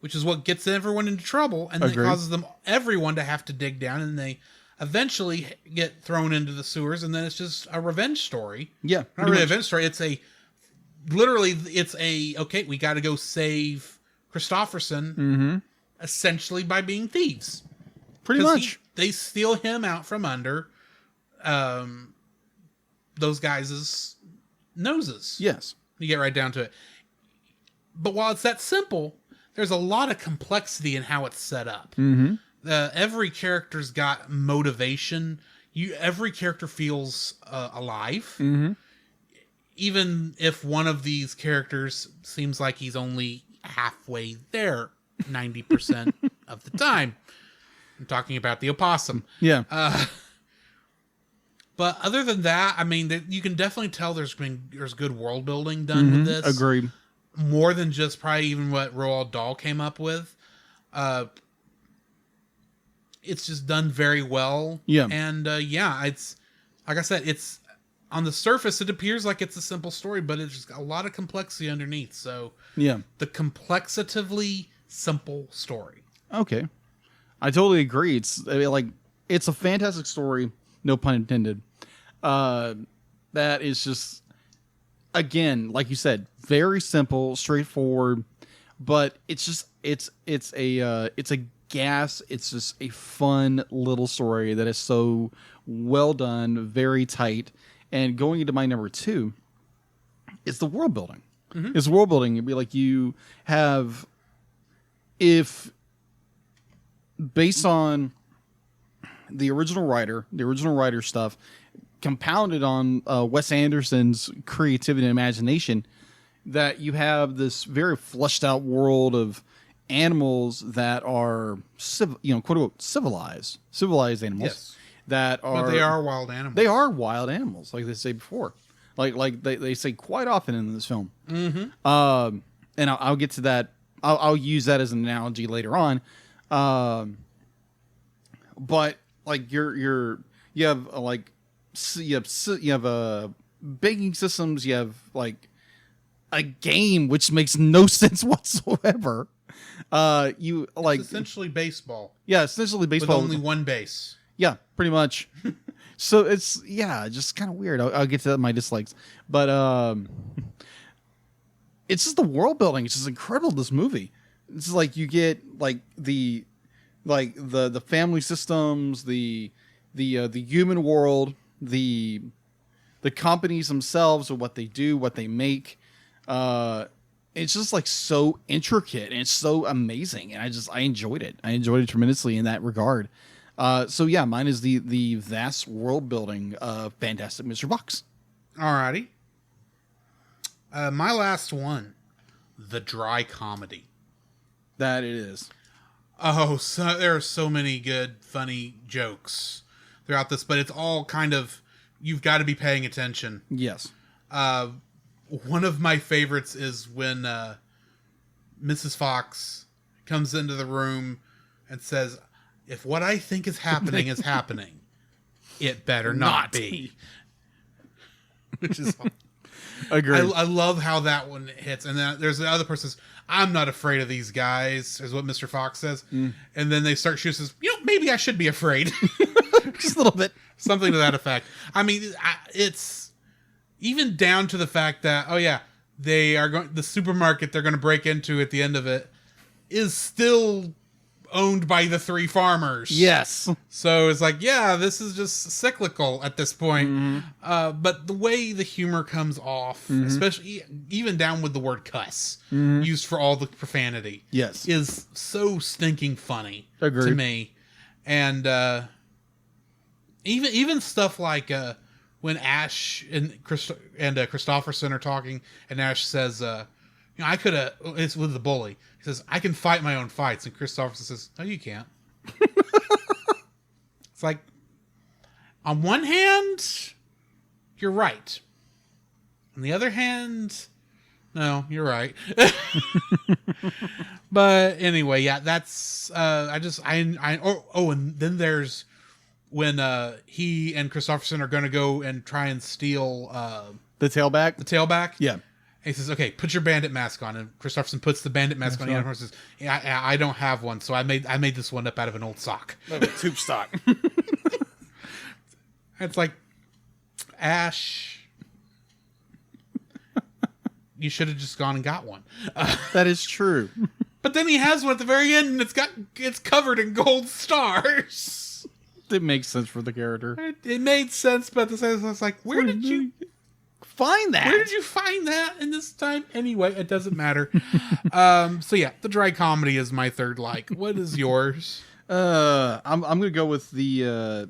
Which is what gets everyone into trouble, and then it causes everyone to have to dig down, and they eventually get thrown into the sewers, and then it's just a revenge story. Yeah. Not really a revenge story, it's okay, we got to go save Christopherson, essentially by being thieves. Pretty much. They steal him out from under those guys' noses. Yes. You get right down to it. But while it's that simple, there's a lot of complexity in how it's set up. Every character's got motivation. Every character feels alive. Even if one of these characters seems like he's only halfway there 90% of the time. I'm talking about the opossum. Yeah. But other than that, I mean, you can definitely tell there's good world building done with this. Agreed. More than just probably even what Roald Dahl came up with. It's just done very well. Yeah. And it's like I said, it's on the surface, it appears like it's a simple story, but it's just a lot of complexity underneath. So yeah, the complexitively simple story. Okay. I totally agree. It's a fantastic story. No pun intended. That is just, again, like you said, very simple, straightforward, but it's just it's a gas. It's just a fun little story that is so well done, very tight. And going into my number 2, it's the world building. It's world building. It'd be like you have, if based on the original writer stuff, compounded on Wes Anderson's creativity and imagination, that you have this very fleshed out world of animals that are quote unquote civilized animals. Yes. That are, but they are wild animals. They are wild animals, like they say before, like they say quite often in this film. And I'll get to that. I'll use that as an analogy later on. But like you have banking systems. You have like a game which makes no sense whatsoever. You like it's essentially baseball. Yeah, essentially baseball with only one base. Yeah, pretty much. So it's just kind of weird. I'll get to my dislikes, but it's just the world building. It's just incredible. This movie. It's like you get like the family systems, the human world, the companies themselves, or what they do, what they make. It's just like so intricate and it's so amazing, and I enjoyed it. I enjoyed it tremendously in that regard. So yeah, mine is the vast world building of Fantastic Mr. Fox. Alrighty. My last one, the dry comedy. That it is. Oh, so there are so many good, funny jokes throughout this, but it's all kind of, you've got to be paying attention. Yes. One of my favorites is when Mrs. Fox comes into the room and says, "If what I think is happening is happening, it better not be." Which is, agreed. I love how that one hits. And then there's the other person says, "I'm not afraid of these guys," is what Mr. Fox says. And then they start shooting, says, maybe I should be afraid. Just a little bit. Something to that effect. I mean, it's even down to the fact that, they are going, the supermarket they're going to break into at the end of it is still owned by the three farmers. Yes. So it's like, this is just cyclical at this point. But the way the humor comes off, especially even down with the word cuss used for all the profanity, yes, is so stinking funny. Agreed. To me. And even stuff like when Ash and Christopherson are talking, and Ash says, I could have, it's with the bully. He says, "I can fight my own fights." And Christopherson says, "No, you can't." It's like, on one hand, you're right. On the other hand, no, you're right. But anyway, that's, and then there's when he and Christopherson are going to go and try and steal the tailback. The tailback. Yeah. And he says, "Okay, put your bandit mask on." And Christopherson puts the bandit mask on. The other says, I don't have one, so I made this one up out of an old sock. Of a tube stock. It's like, Ash, you should have just gone and got one. That is true. But then he has one at the very end, and it's covered in gold stars. It makes sense for the character. It made sense, but at the same time, I was like, where did you find that? Where did you find that in this time? Anyway, it doesn't matter. So yeah, the dry comedy is my third like. What is yours? I'm gonna go with the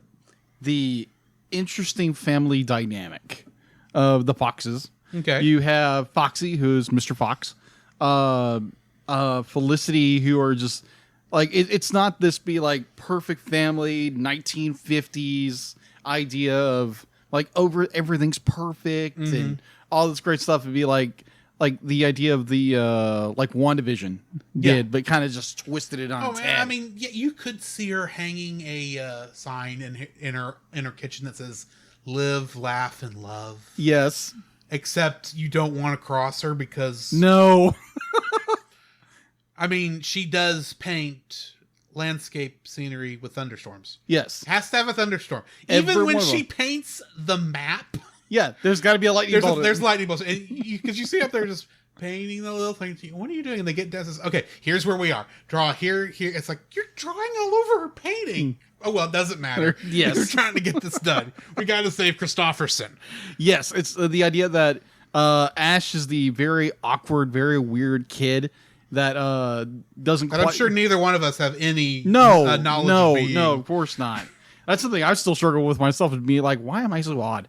interesting family dynamic of the Foxes. Okay. You have Foxy, who's Mr. Fox. Felicity, who are just like it's not this be like perfect family 1950s idea of like everything's perfect and all this great stuff. It'd be like the idea of the like WandaVision did, but kind of just twisted it on its head. I mean, you could see her hanging a sign in her kitchen that says "Live, laugh, and love." Yes. Except you don't want to cross her because no. I mean, she does paint landscape scenery with thunderstorms. Yes. Has to have a thunderstorm. Even when she paints the map. Yeah, there's got to be a lightning bolt. There's lightning bolts. Because you see up there just painting the little thing. What are you doing? And they get down and says, "Okay, here's where we are. Draw here. It's like, you're drawing all over her painting. Oh, well, it doesn't matter. Yes. We're trying to get this done. We got to save Christopherson. Yes, it's the idea that Ash is the very awkward, very weird kid that doesn't And I'm sure neither one of us have any knowledge of being. No, of course not. That's something I still struggle with myself, to be like, why am I so odd?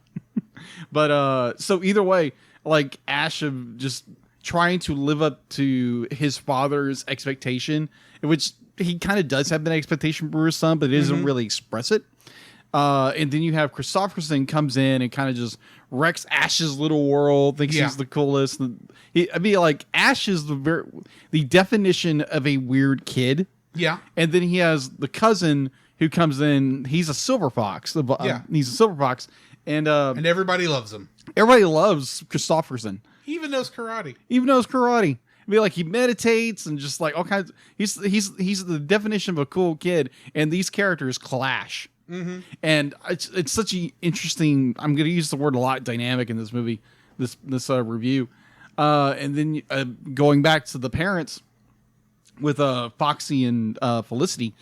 But so either way, like Ash of just trying to live up to his father's expectation, which he kind of does have an expectation for his son, but it doesn't really express it. And then you have Christopherson comes in and kind of just wrecks Ash's little world, thinks he's the coolest. I mean, like Ash is the definition of a weird kid. Yeah. And then he has the cousin who comes in. He's a silver fox. He's a silver fox. And everybody loves him. Everybody loves Christopherson. He even knows karate. Be like he meditates and just like all kinds. He's the definition of a cool kid, and these characters clash. Mm-hmm. And it's such an interesting. I'm going to use the word a lot. Dynamic in this movie, this review, and then going back to the parents with Foxy and Felicity,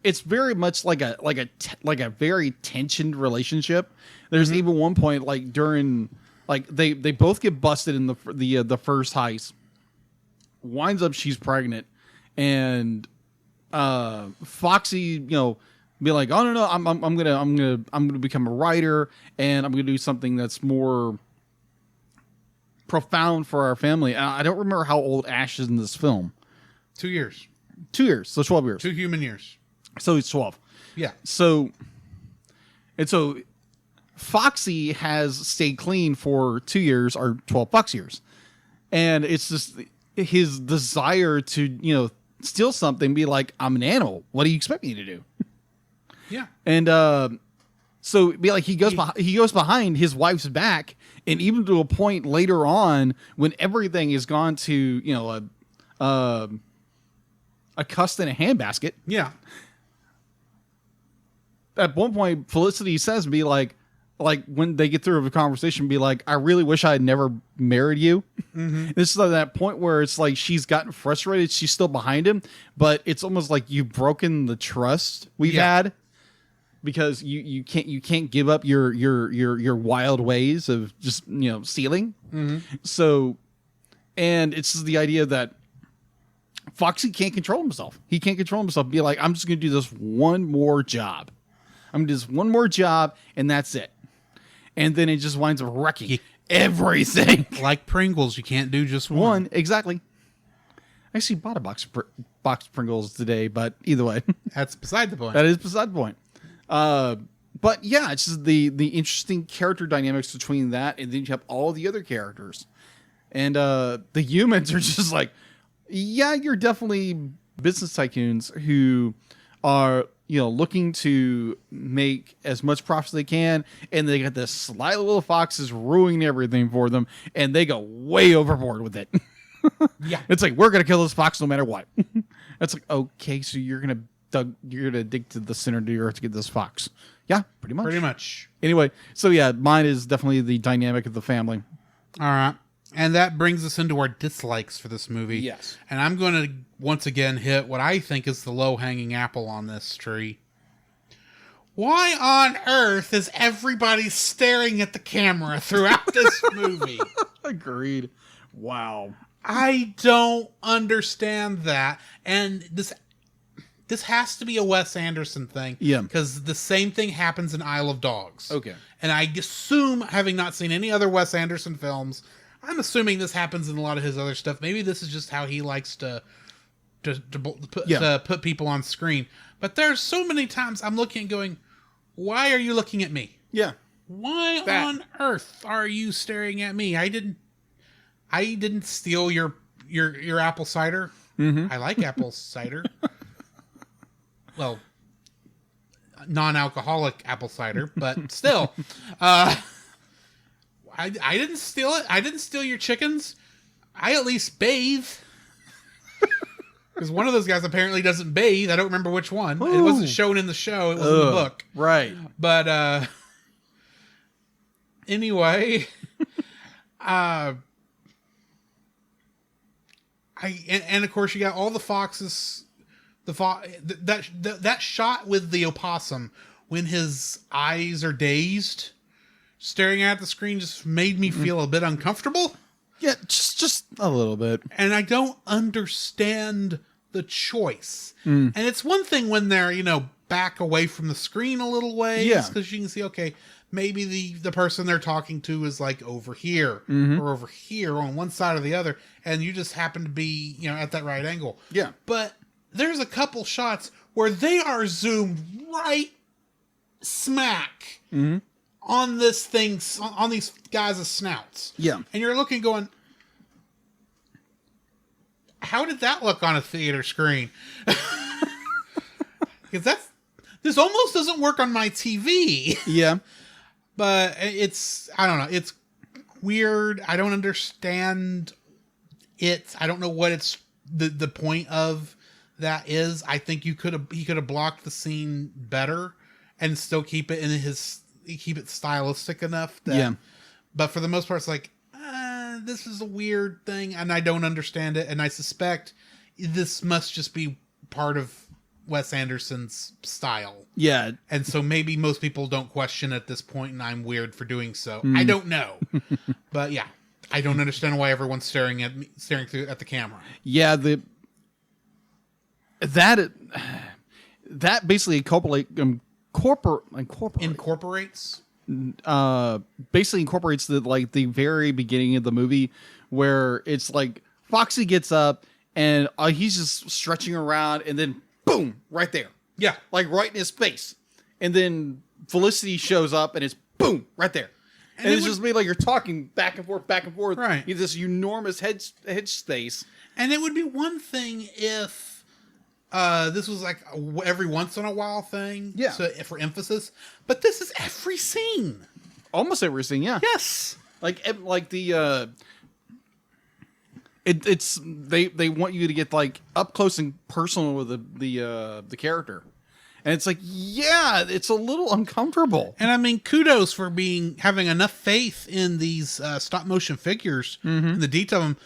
it's very much like a very tensioned relationship. There's even one point like during. Like they both get busted in the first heist. Winds up she's pregnant, and Foxy, be like, oh no, I'm gonna become a writer, and I'm gonna do something that's more profound for our family. And I don't remember how old Ash is in this film. 2 years. 2 years, so 12 years. 2 human years. So he's 12. Yeah. So Foxy has stayed clean for 2 years or 12 Fox years. And it's just his desire to, steal something, be like, I'm an animal. What do you expect me to do? Yeah. And so be like he goes behind his wife's back, and even to a point later on when everything is gone to, a cuss in a handbasket. Yeah. At one point Felicity says, be like when they get through a conversation, be like, I really wish I had never married you. Mm-hmm. This is that point where it's like she's gotten frustrated. She's still behind him, but it's almost like you've broken the trust we've had, because you can't give up your wild ways of just stealing. Mm-hmm. So, and it's the idea that Foxy can't control himself. He can't control himself. Be like, I'm just going to do this one more job. I'm going to do this one more job, and that's it. And then it just winds up wrecking everything. Like Pringles, you can't do just one. Exactly. I actually bought a box of Pringles today, but either way. That's beside the point. That is beside the point. But yeah, it's just the interesting character dynamics between that, and then you have all the other characters. And the humans are just like, yeah, you're definitely business tycoons who are looking to make as much profit as they can, and they got this sly little foxes ruining everything for them, and they go way overboard with it. Yeah, it's like, we're gonna kill this fox no matter what. It's like, okay, so you're gonna dig to the center of the earth to get this fox. Yeah, pretty much. Anyway, so yeah, mine is definitely the dynamic of the family. All right. And that brings us into our dislikes for this movie. Yes. And I'm going to once again hit what I think is the low-hanging apple on this tree. Why on earth is everybody staring at the camera throughout this movie? Agreed. Wow. I don't understand that. And this has to be a Wes Anderson thing. Yeah. Because the same thing happens in Isle of Dogs. Okay. And I assume, having not seen any other Wes Anderson films, I'm assuming this happens in a lot of his other stuff. Maybe this is just how he likes to put people on screen. But there's so many times I'm looking and going, why are you looking at me? Yeah. Why on earth are you staring at me? I didn't steal your apple cider. Mm-hmm. I like apple cider. Well, non-alcoholic apple cider, but still. I didn't steal it. I didn't steal your chickens. I at least bathe. Because one of those guys apparently doesn't bathe. I don't remember which one. Ooh. It wasn't shown in the show. It was in the book. Right. But anyway, and of course you got all the foxes. That shot with the opossum when his eyes are dazed, staring at the screen, just made me feel a bit uncomfortable. Yeah, just a little bit. And I don't understand the choice. And it's one thing when they're, back away from the screen a little ways. Yeah. Because you can see, okay, maybe the person they're talking to is like over here or over here on one side or the other. And you just happen to be, at that right angle. Yeah. But there's a couple shots where they are zoomed right smack on this thing, on these guys' snouts. Yeah. And you're looking going, how did that look on a theater screen? Because this almost doesn't work on my TV. Yeah. But I don't know. It's weird. I don't understand I don't know what it's the point of that is. I think he could have blocked the scene better and still keep it stylistic enough that, Yeah. But for the most part, it's like, this is a weird thing and I don't understand it. And I suspect this must just be part of Wes Anderson's style. Yeah. And so maybe most people don't question at this point and I'm weird for doing so. I don't know. But yeah, I don't understand why everyone's staring at the camera. Yeah, that basically Incorporates basically incorporates the very beginning of the movie where it's like Foxy gets up and he's just stretching around and then boom, right there. Yeah. Like right in his face. And then Felicity shows up and it's boom, right there. And it's just made like you're talking back and forth. Right. You have this enormous head space. And it would be one thing if this was like every once in a while thing. Yeah. So for emphasis. But this is every scene. Almost everything, yeah. Yes. Like the it's they want you to get like up close and personal with the character. And it's like, yeah, it's a little uncomfortable. And I mean, kudos for having enough faith in these stop motion figures and the detail of them,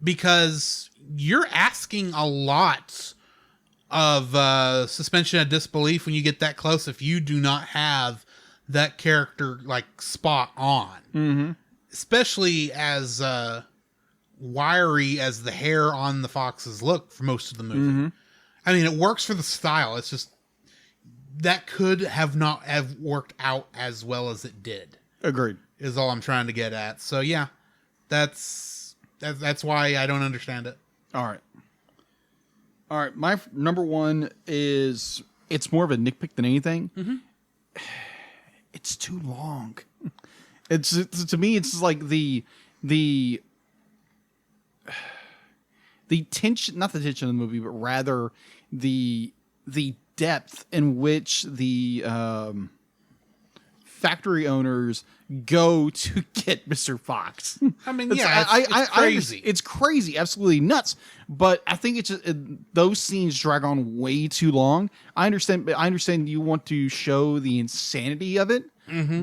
because you're asking a lot of suspension of disbelief when you get that close if you do not have that character like spot on. Especially as wiry as the hair on the foxes look for most of the movie. I mean, it works for the style. It's just that could have not have worked out as well as it did. Agreed. Is all I'm trying to get at. So yeah, that's why I don't understand it. All right. My number one is, it's more of a nitpick than anything. It's too long. It's to me, it's like the tension, not the tension of the movie, but rather the depth in which the factory owners go to get Mr. Fox. I mean, it's crazy. It's crazy, absolutely nuts. But I think those scenes drag on way too long. I understand you want to show the insanity of it,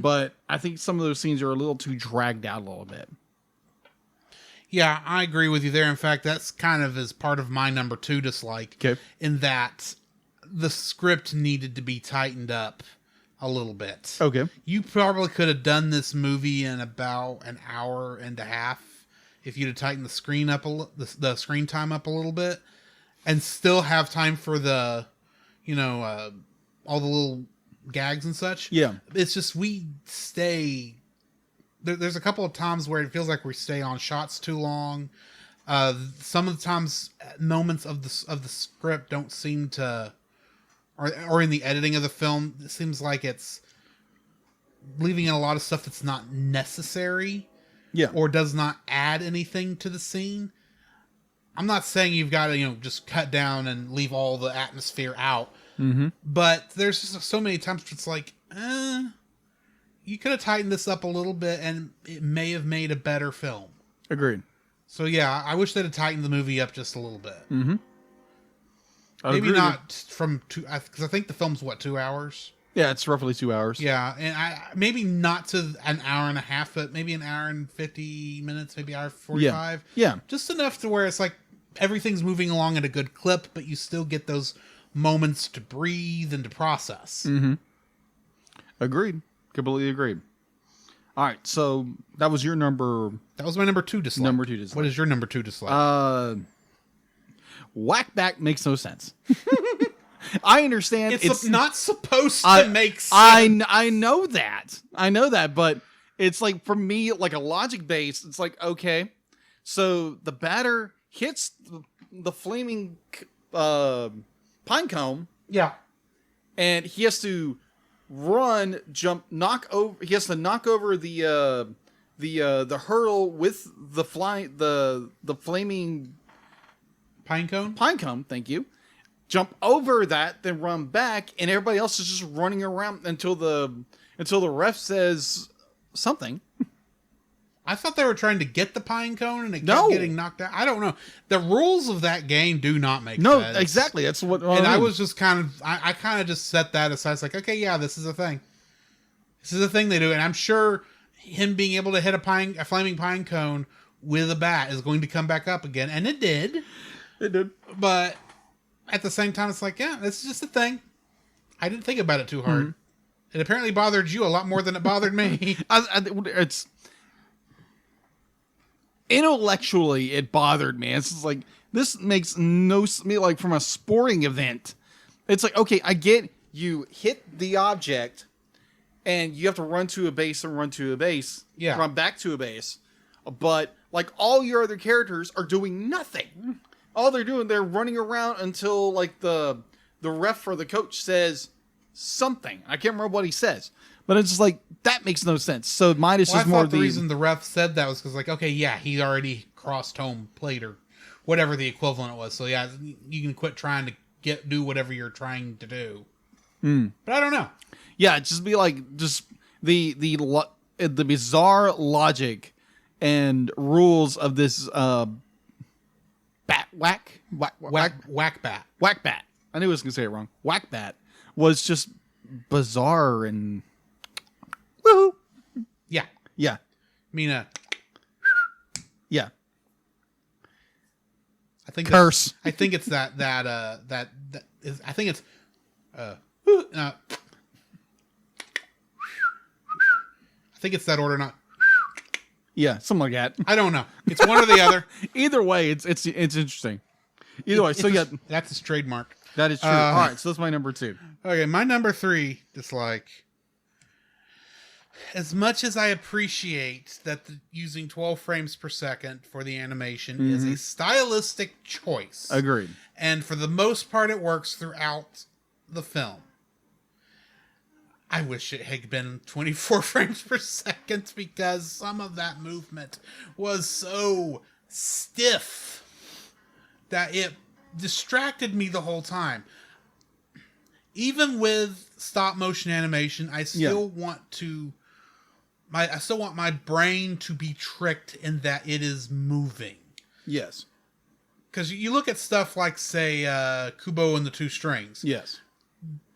but I think some of those scenes are a little too dragged out a little bit. Yeah, I agree with you there. In fact, that's kind of as part of my number 2 dislike. Okay. In that the script needed to be tightened up a little bit. Okay. You probably could have done this movie in about an hour and a half if you'd have tightened the screen up the screen time up a little bit, and still have time for the, all the little gags and such. Yeah. It's just we stay. There's a couple of times where it feels like we stay on shots too long. Some of the times, moments of the script don't seem to, or in the editing of the film, it seems like it's leaving in a lot of stuff that's not necessary. Yeah. Or does not add anything to the scene. I'm not saying you've got to, just cut down and leave all the atmosphere out. But there's just so many times where it's like, you could have tightened this up a little bit and it may have made a better film. Agreed. So yeah, I wish they'd have tightened the movie up just a little bit. Maybe not from 2, because I think the film's 2 hours? Yeah, it's roughly 2 hours. Yeah, and maybe not to an hour and a half, but maybe an hour and 50 minutes, maybe hour 45. Yeah. Just enough to where it's like everything's moving along at a good clip, but you still get those moments to breathe and to process. Agreed. Completely agreed. All right, so that was your number. That was my number 2 dislike. Number 2 dislike. What is your number 2 dislike? Whackback makes no sense. I understand it's not supposed to make sense. I know that, but it's like, for me, like a logic base, it's like, okay, so the batter hits the flaming pine cone. Yeah. And he has to run, jump, knock over. He has to knock over the hurdle with the flaming pine cone. Thank you. Jump over that, then run back, and everybody else is just running around until the ref says something. I thought they were trying to get the pine cone and it kept getting knocked out. I don't know. The rules of that game do not make sense. No, exactly. That's what. And I was just kind of, I kind of just set that aside. It's like, okay, yeah, this is a thing. This is a thing they do, and I'm sure him being able to hit a flaming pine cone with a bat is going to come back up again, and it did. It did. But at the same time, it's like, yeah, this is just a thing. I didn't think about it too hard. It apparently bothered you a lot more than it bothered me. It's intellectually, it bothered me. It's just like, this makes no sense. Like, from a sporting event, it's like, okay, I get you hit the object and you have to run to a base and run to a base, run back to a base, but like all your other characters are doing nothing. All they're doing, they're running around until like the ref or the coach says something. I can't remember what he says, but it's just like, that makes no sense. So mine is just more the reason the ref said that was because, like, okay, yeah, he already crossed home plate or whatever the equivalent was. So yeah, you can quit trying to do whatever you're trying to do. But I don't know. Yeah, just be like, just the bizarre logic and rules of this whack bat. I knew I was gonna say it wrong. Whack bat was just bizarre and woohoo. Yeah. Yeah. Mina. Yeah. I think curse. I think it's that is, I think it's I think it's that order, not. Yeah, something like that. I don't know. It's one or the other. Either way, it's interesting. Either way, so yeah, that's his trademark. That is true. All right, so that's my number 2. Okay, my number 3 is like, as much as I appreciate that using 12 frames per second for the animation is a stylistic choice. Agreed. And for the most part, it works throughout the film. I wish it had been 24 frames per second because some of that movement was so stiff that it distracted me the whole time. Even with stop motion animation, I still want my brain to be tricked in that it is moving. Yes. Because you look at stuff like, say, Kubo and the Two Strings. Yes.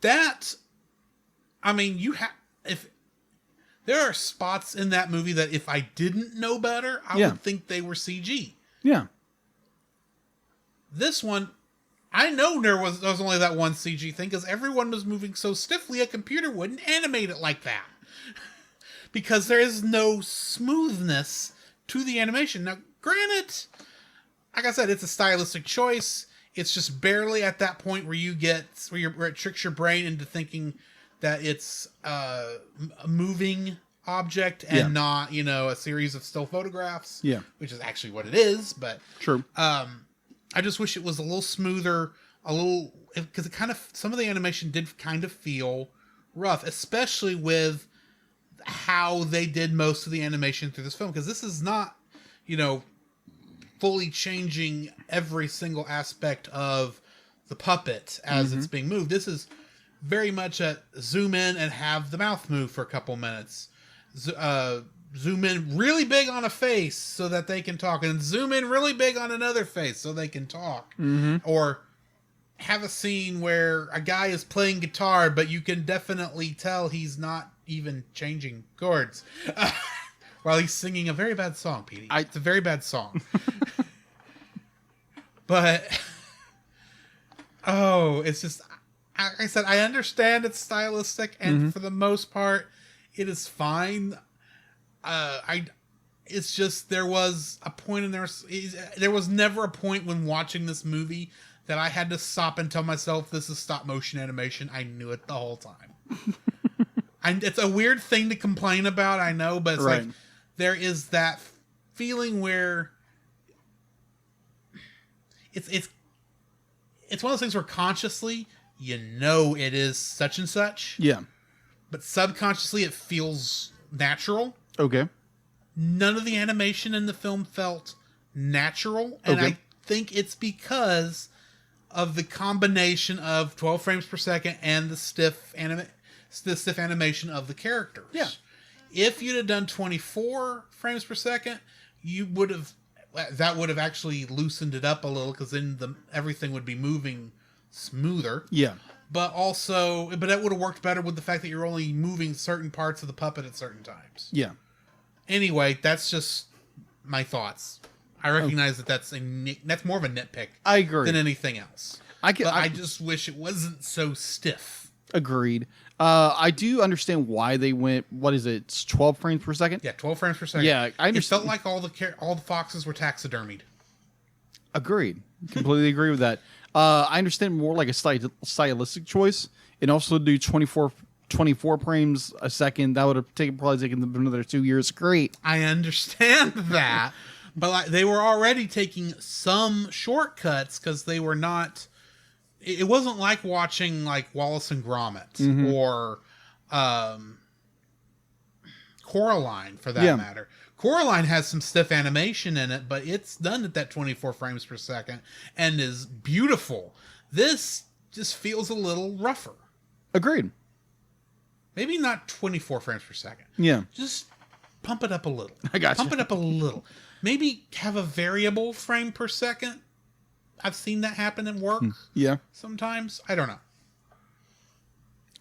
That, I mean, if there are spots in that movie that if I didn't know better, I would think they were CG. Yeah. This one, I know there was only that one CG thing because everyone was moving so stiffly a computer wouldn't animate it like that. Because there is no smoothness to the animation. Now, granted, like I said, it's a stylistic choice. It's just barely at that point where it tricks your brain into thinking that it's a moving object and not, a series of still photographs. Yeah. Which is actually what it is, but true. I just wish it was a little smoother, because some of the animation did kind of feel rough, especially with how they did most of the animation through this film, because this is not, fully changing every single aspect of the puppet as it's being moved. This is very much a zoom in and have the mouth move for a couple minutes. Zoom in really big on a face so that they can talk, and zoom in really big on another face so they can talk. Or have a scene where a guy is playing guitar, but you can definitely tell he's not even changing chords while he's singing a very bad song, Petey. It's a very bad song. But it's just, like I said, I understand it's stylistic, and for the most part, it is fine. It's just, there was a point in there was never a point when watching this movie that I had to stop and tell myself this is stop motion animation. I knew it the whole time. It's a weird thing to complain about, I know, but it's like there is that feeling where it's one of those things where consciously it is such and such. Yeah. But subconsciously it feels natural. Okay. None of the animation in the film felt natural, and I think it's because of the combination of 12 frames per second and the stiff animation of the characters. Yeah. If you'd have done 24 frames per second, that would have actually loosened it up a little, because then everything would be moving smoother. Yeah. But that would have worked better with the fact that you're only moving certain parts of the puppet at certain times. Yeah. Anyway, that's just my thoughts. I recognize that's more of a nitpick. I agree. Than anything else. I just wish it wasn't so stiff. Agreed. I do understand why they went. What is it? It's 12 frames per second. Yeah, 12 frames per second. Yeah, I understand. It felt like all the foxes were taxidermied. Agreed. Completely agree with that. I understand more like a stylistic choice, and also do 24 frames a second. That would have probably taken them another 2 years. Great. I understand that, but they were already taking some shortcuts because they were not. It wasn't like watching like Wallace and Gromit or Coraline, for that matter. Coraline has some stiff animation in it, but it's done at that 24 frames per second and is beautiful. This just feels a little rougher. Agreed. Maybe not 24 frames per second. Yeah. Just pump it up a little. I got you. Pump it up a little. Maybe have a variable frame per second. I've seen that happen in work. Yeah. Sometimes. I don't know.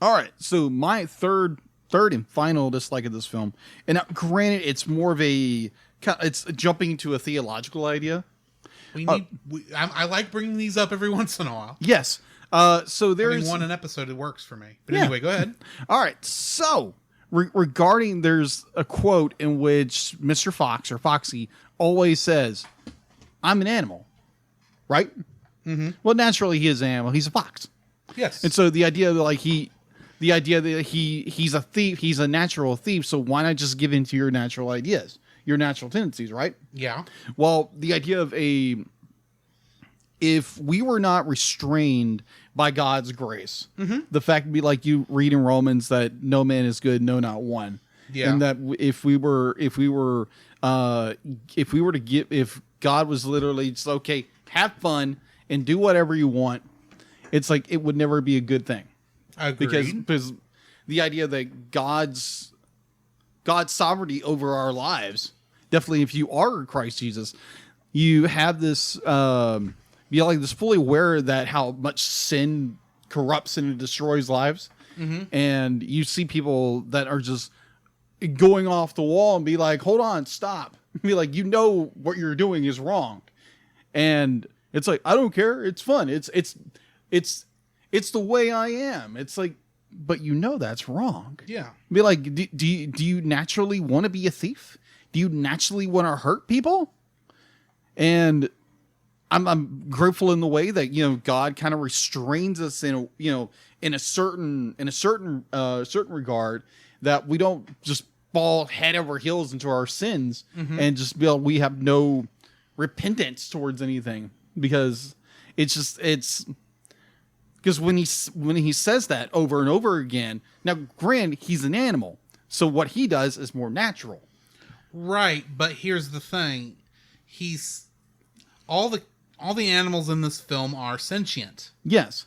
All right. So my third and final dislike of this film, and now, granted, it's more of it's jumping to a theological idea. I like bringing these up every once in a while. Yes. So there's one an episode. It works for me. But anyway, go ahead. All right. So regarding, there's a quote in which Mr. Fox or Foxy always says, "I'm an animal." Right? Mm-hmm. Well, naturally, he is an animal. He's a fox. Yes. And so the idea that he's a thief, he's a natural thief. So why not just give in to your natural ideas, your natural tendencies, right? Yeah. Well, the idea of if we were not restrained by God's grace, the fact would be like you read in Romans that no man is good, no, not one. Yeah. And that if God was literally just, okay, have fun and do whatever you want, it's like it would never be a good thing. Agreed. Because the idea that God's sovereignty over our lives, definitely if you are Christ Jesus, you have this be like this fully aware that how much sin corrupts and destroys lives. And you see people that are just going off the wall and be like, hold on, stop. Be like, you know what you're doing is wrong. And it's like, I don't care. It's fun. It's the way I am. It's like, but you know that's wrong. Yeah. Be like, do you naturally want to be a thief? Do you naturally want to hurt people? And I'm grateful in the way that, you know, God kind of restrains us in a certain regard, that we don't just fall head over heels into our sins and just be we have no repentance towards anything, because it's because when he says that over and over again, now granted, he's an animal, so what he does is more natural, right? But here's the thing: all the animals in this film are sentient. Yes.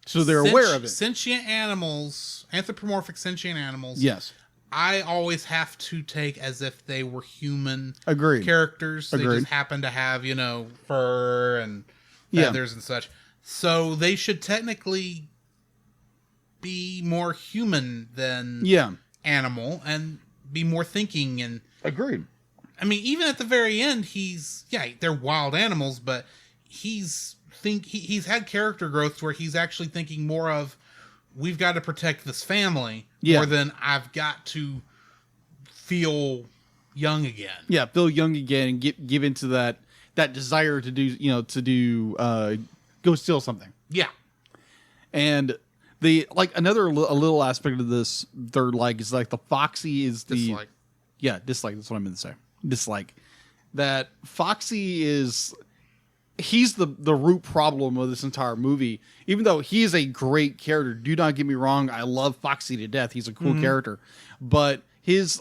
So they're aware of it. Sentient animals, anthropomorphic sentient animals. Yes. I always have to take as if they were human characters. Agreed. They just happen to have, fur and feathers and such. So they should technically be more human than animal and be more thinking. And agreed. I mean, even at the very end, they're wild animals, but he's had character growth where he's actually thinking more of, we've got to protect this family more than I've got to feel young again. Yeah, feel young again and give into that desire to do, go steal something. Yeah. And a little aspect of this third leg is like the Foxy is the dislike. Yeah, dislike. That's what I meant to say. Dislike. That Foxy he's the root problem of this entire movie. Even though he is a great character, do not get me wrong, I love Foxy to death. He's a cool character, but his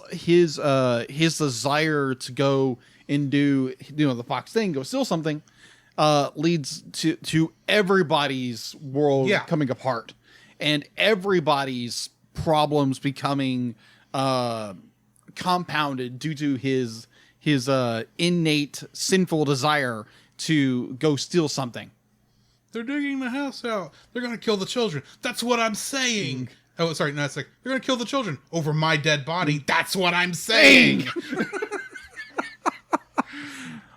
desire to go and do the Fox thing, go steal something, leads to everybody's world coming apart, and everybody's problems becoming compounded due to his innate sinful desire to go steal something. They're digging the house out. They're going to kill the children. That's what I'm saying. Oh, sorry. No, it's like, they're going to kill the children over my dead body. That's what I'm saying.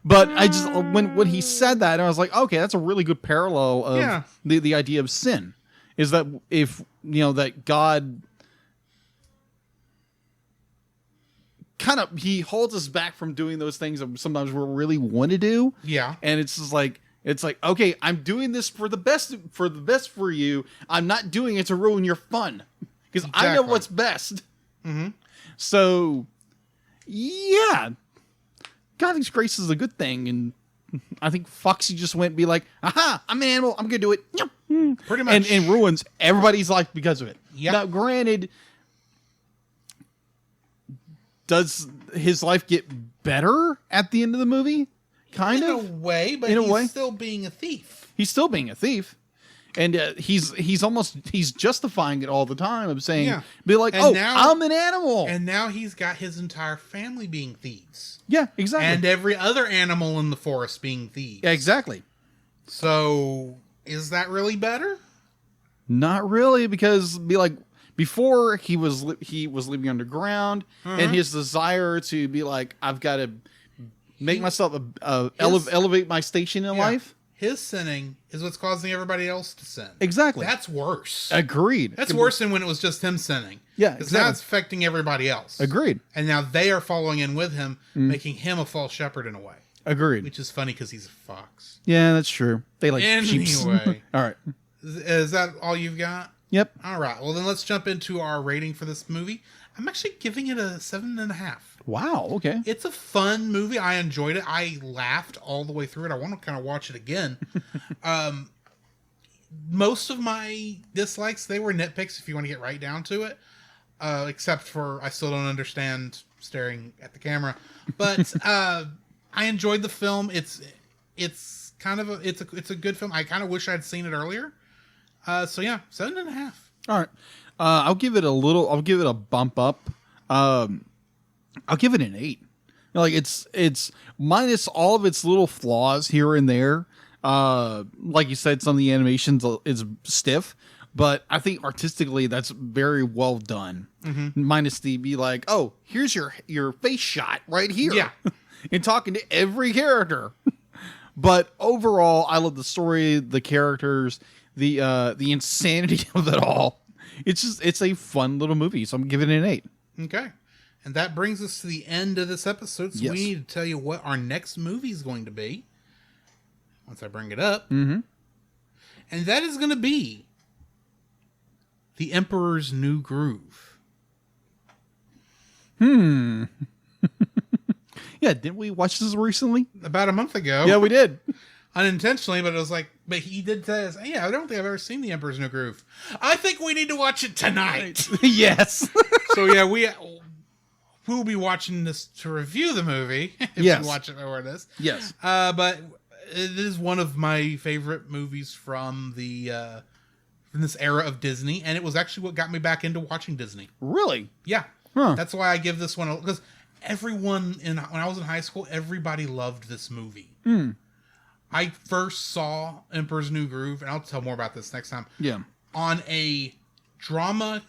But I just, when he said that, I was like, okay, that's a really good parallel of the idea of sin. Is that if, that God kind of, he holds us back from doing those things that sometimes we really want to do. Yeah. And it's just like, okay, I'm doing this for the best for you. I'm not doing it to ruin your fun because I know what's best. Mm-hmm. So, yeah, God's grace is a good thing, and I think Foxy just went and be like, "Aha, I'm an animal. I'm gonna do it." Pretty much, and ruins everybody's life because of it. Yeah. Now, granted, does his life get better at the end of the movie? Kind of, in a way, but he's still being a thief. He's still being a thief, and he's justifying it all the time of saying, "Be like, now, I'm an animal," and now he's got his entire family being thieves. Yeah, exactly, and every other animal in the forest being thieves. Yeah, exactly. So, is that really better? Not really, because before he was living underground, and his desire to be like, I've got to make myself elevate my station in life. His sinning is what's causing everybody else to sin. Exactly. That's worse. Agreed. That's worse than when it was just him sinning. Yeah, because now it's affecting everybody else. Agreed. And now they are following in with him, making him a false shepherd in a way. Agreed. Which is funny because he's a fox. Yeah, that's true. They like sheeps. Anyway. All right. Is that all you've got? Yep. All right. Well, then let's jump into our rating for this movie. I'm actually giving it a 7.5. Wow. Okay. It's a fun movie. I enjoyed it. I laughed all the way through it. I want to kind of watch it again. Most of my dislikes, they were nitpicks if you want to get right down to it. Except for I still don't understand staring at the camera. But I enjoyed the film. It's kind of it's a good film. I kind of wish I'd seen it earlier. So yeah, 7.5. All right. I'll give it a bump up. I'll give it an 8. It's minus all of its little flaws here and there. Like you said, some of the animations is stiff, but I think artistically that's very well done. Mm-hmm. Minus the be like, oh, here's your face shot right here. Yeah. And talking to every character. But overall, I love the story, the characters, the insanity of it all. It's a fun little movie, so I'm giving it an 8. Okay. And that brings us to the end of this episode, so we need to tell you what our next movie is going to be. Once I bring it up. Mm-hmm. And that is going to be The Emperor's New Groove. Yeah, didn't we watch this recently? About a month ago. Yeah, we did. Unintentionally, but it was like, but he did tell us, hey, I don't think I've ever seen The Emperor's New Groove. I think we need to watch it tonight. Yes. So yeah, we'll be watching this to review the movie. If you watch it before this. Yes. But it is one of my favorite movies from this era of Disney, and it was actually what got me back into watching Disney. Really? Yeah. Huh. That's why I give this one, because when I was in high school, everybody loved this movie. I first saw Emperor's New Groove, and I'll tell more about this next time. Yeah. On a drama.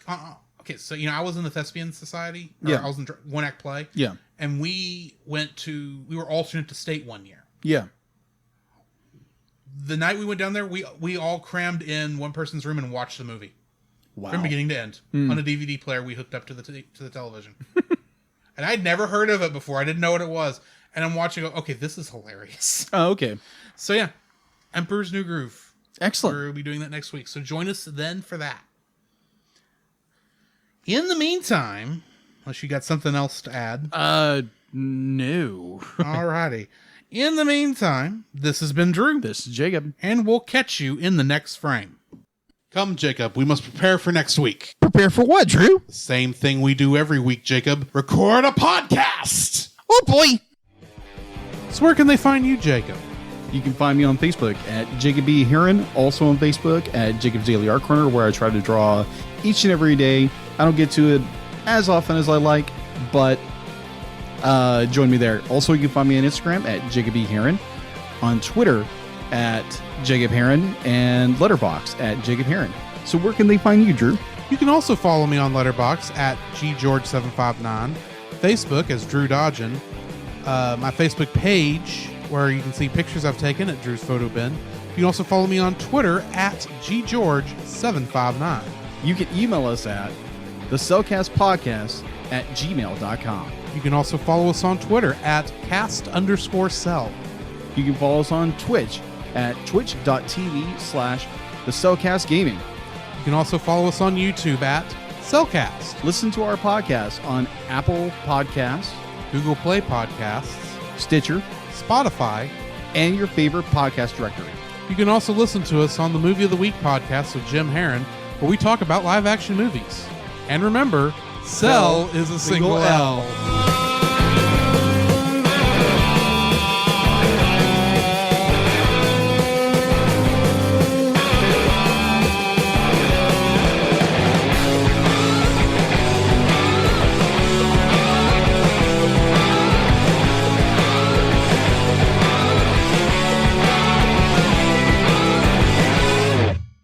Okay, so I was in the Thespian Society. I was in one act play. Yeah. And we were alternate to state one year. Yeah. The night we went down there, we all crammed in one person's room and watched the movie. Wow. From beginning to end. On a DVD player we hooked up to the television. And I'd never heard of it before. I didn't know what it was. And I'm watching it, okay, this is hilarious. Oh, okay. So yeah, Emperor's New Groove. Excellent. We'll be doing that next week. So join us then for that. In the meantime, unless you got something else to add. No. Alrighty. In the meantime, this has been Drew. This is Jacob. And we'll catch you in the next frame. Come, Jacob. We must prepare for next week. Prepare for what, Drew? The same thing we do every week, Jacob. Record a podcast. Oh, boy. So where can they find you, Jacob? You can find me on Facebook at Jacob B. Heron. Also on Facebook at Jacob's Daily Art Corner, where I try to draw each and every day I don't get to it as often as I like, but join me there. Also, you can find me on Instagram at Jacob E. Heron, on Twitter at Jacob Heron, and Letterboxd at Jacob Heron. So where can they find you, Drew? You can also follow me on Letterboxd at GGeorge759, Facebook as Drew Dodgen, my Facebook page where you can see pictures I've taken at Drew's Photo Bin. You can also follow me on Twitter at GGeorge759. You can email us at thecellcastpodcast@gmail.com. You can also follow us on Twitter at cast_cell. You can follow us on Twitch at twitch.tv/thecellcastgaming. You can also follow us on YouTube at Cellcast. Listen to our podcast on Apple Podcasts, Google Play Podcasts, Stitcher, Spotify, and your favorite podcast directory. You can also listen to us on the Movie of the Week podcast with Jim Heron, where we talk about live-action movies. And remember, Cell is a single L.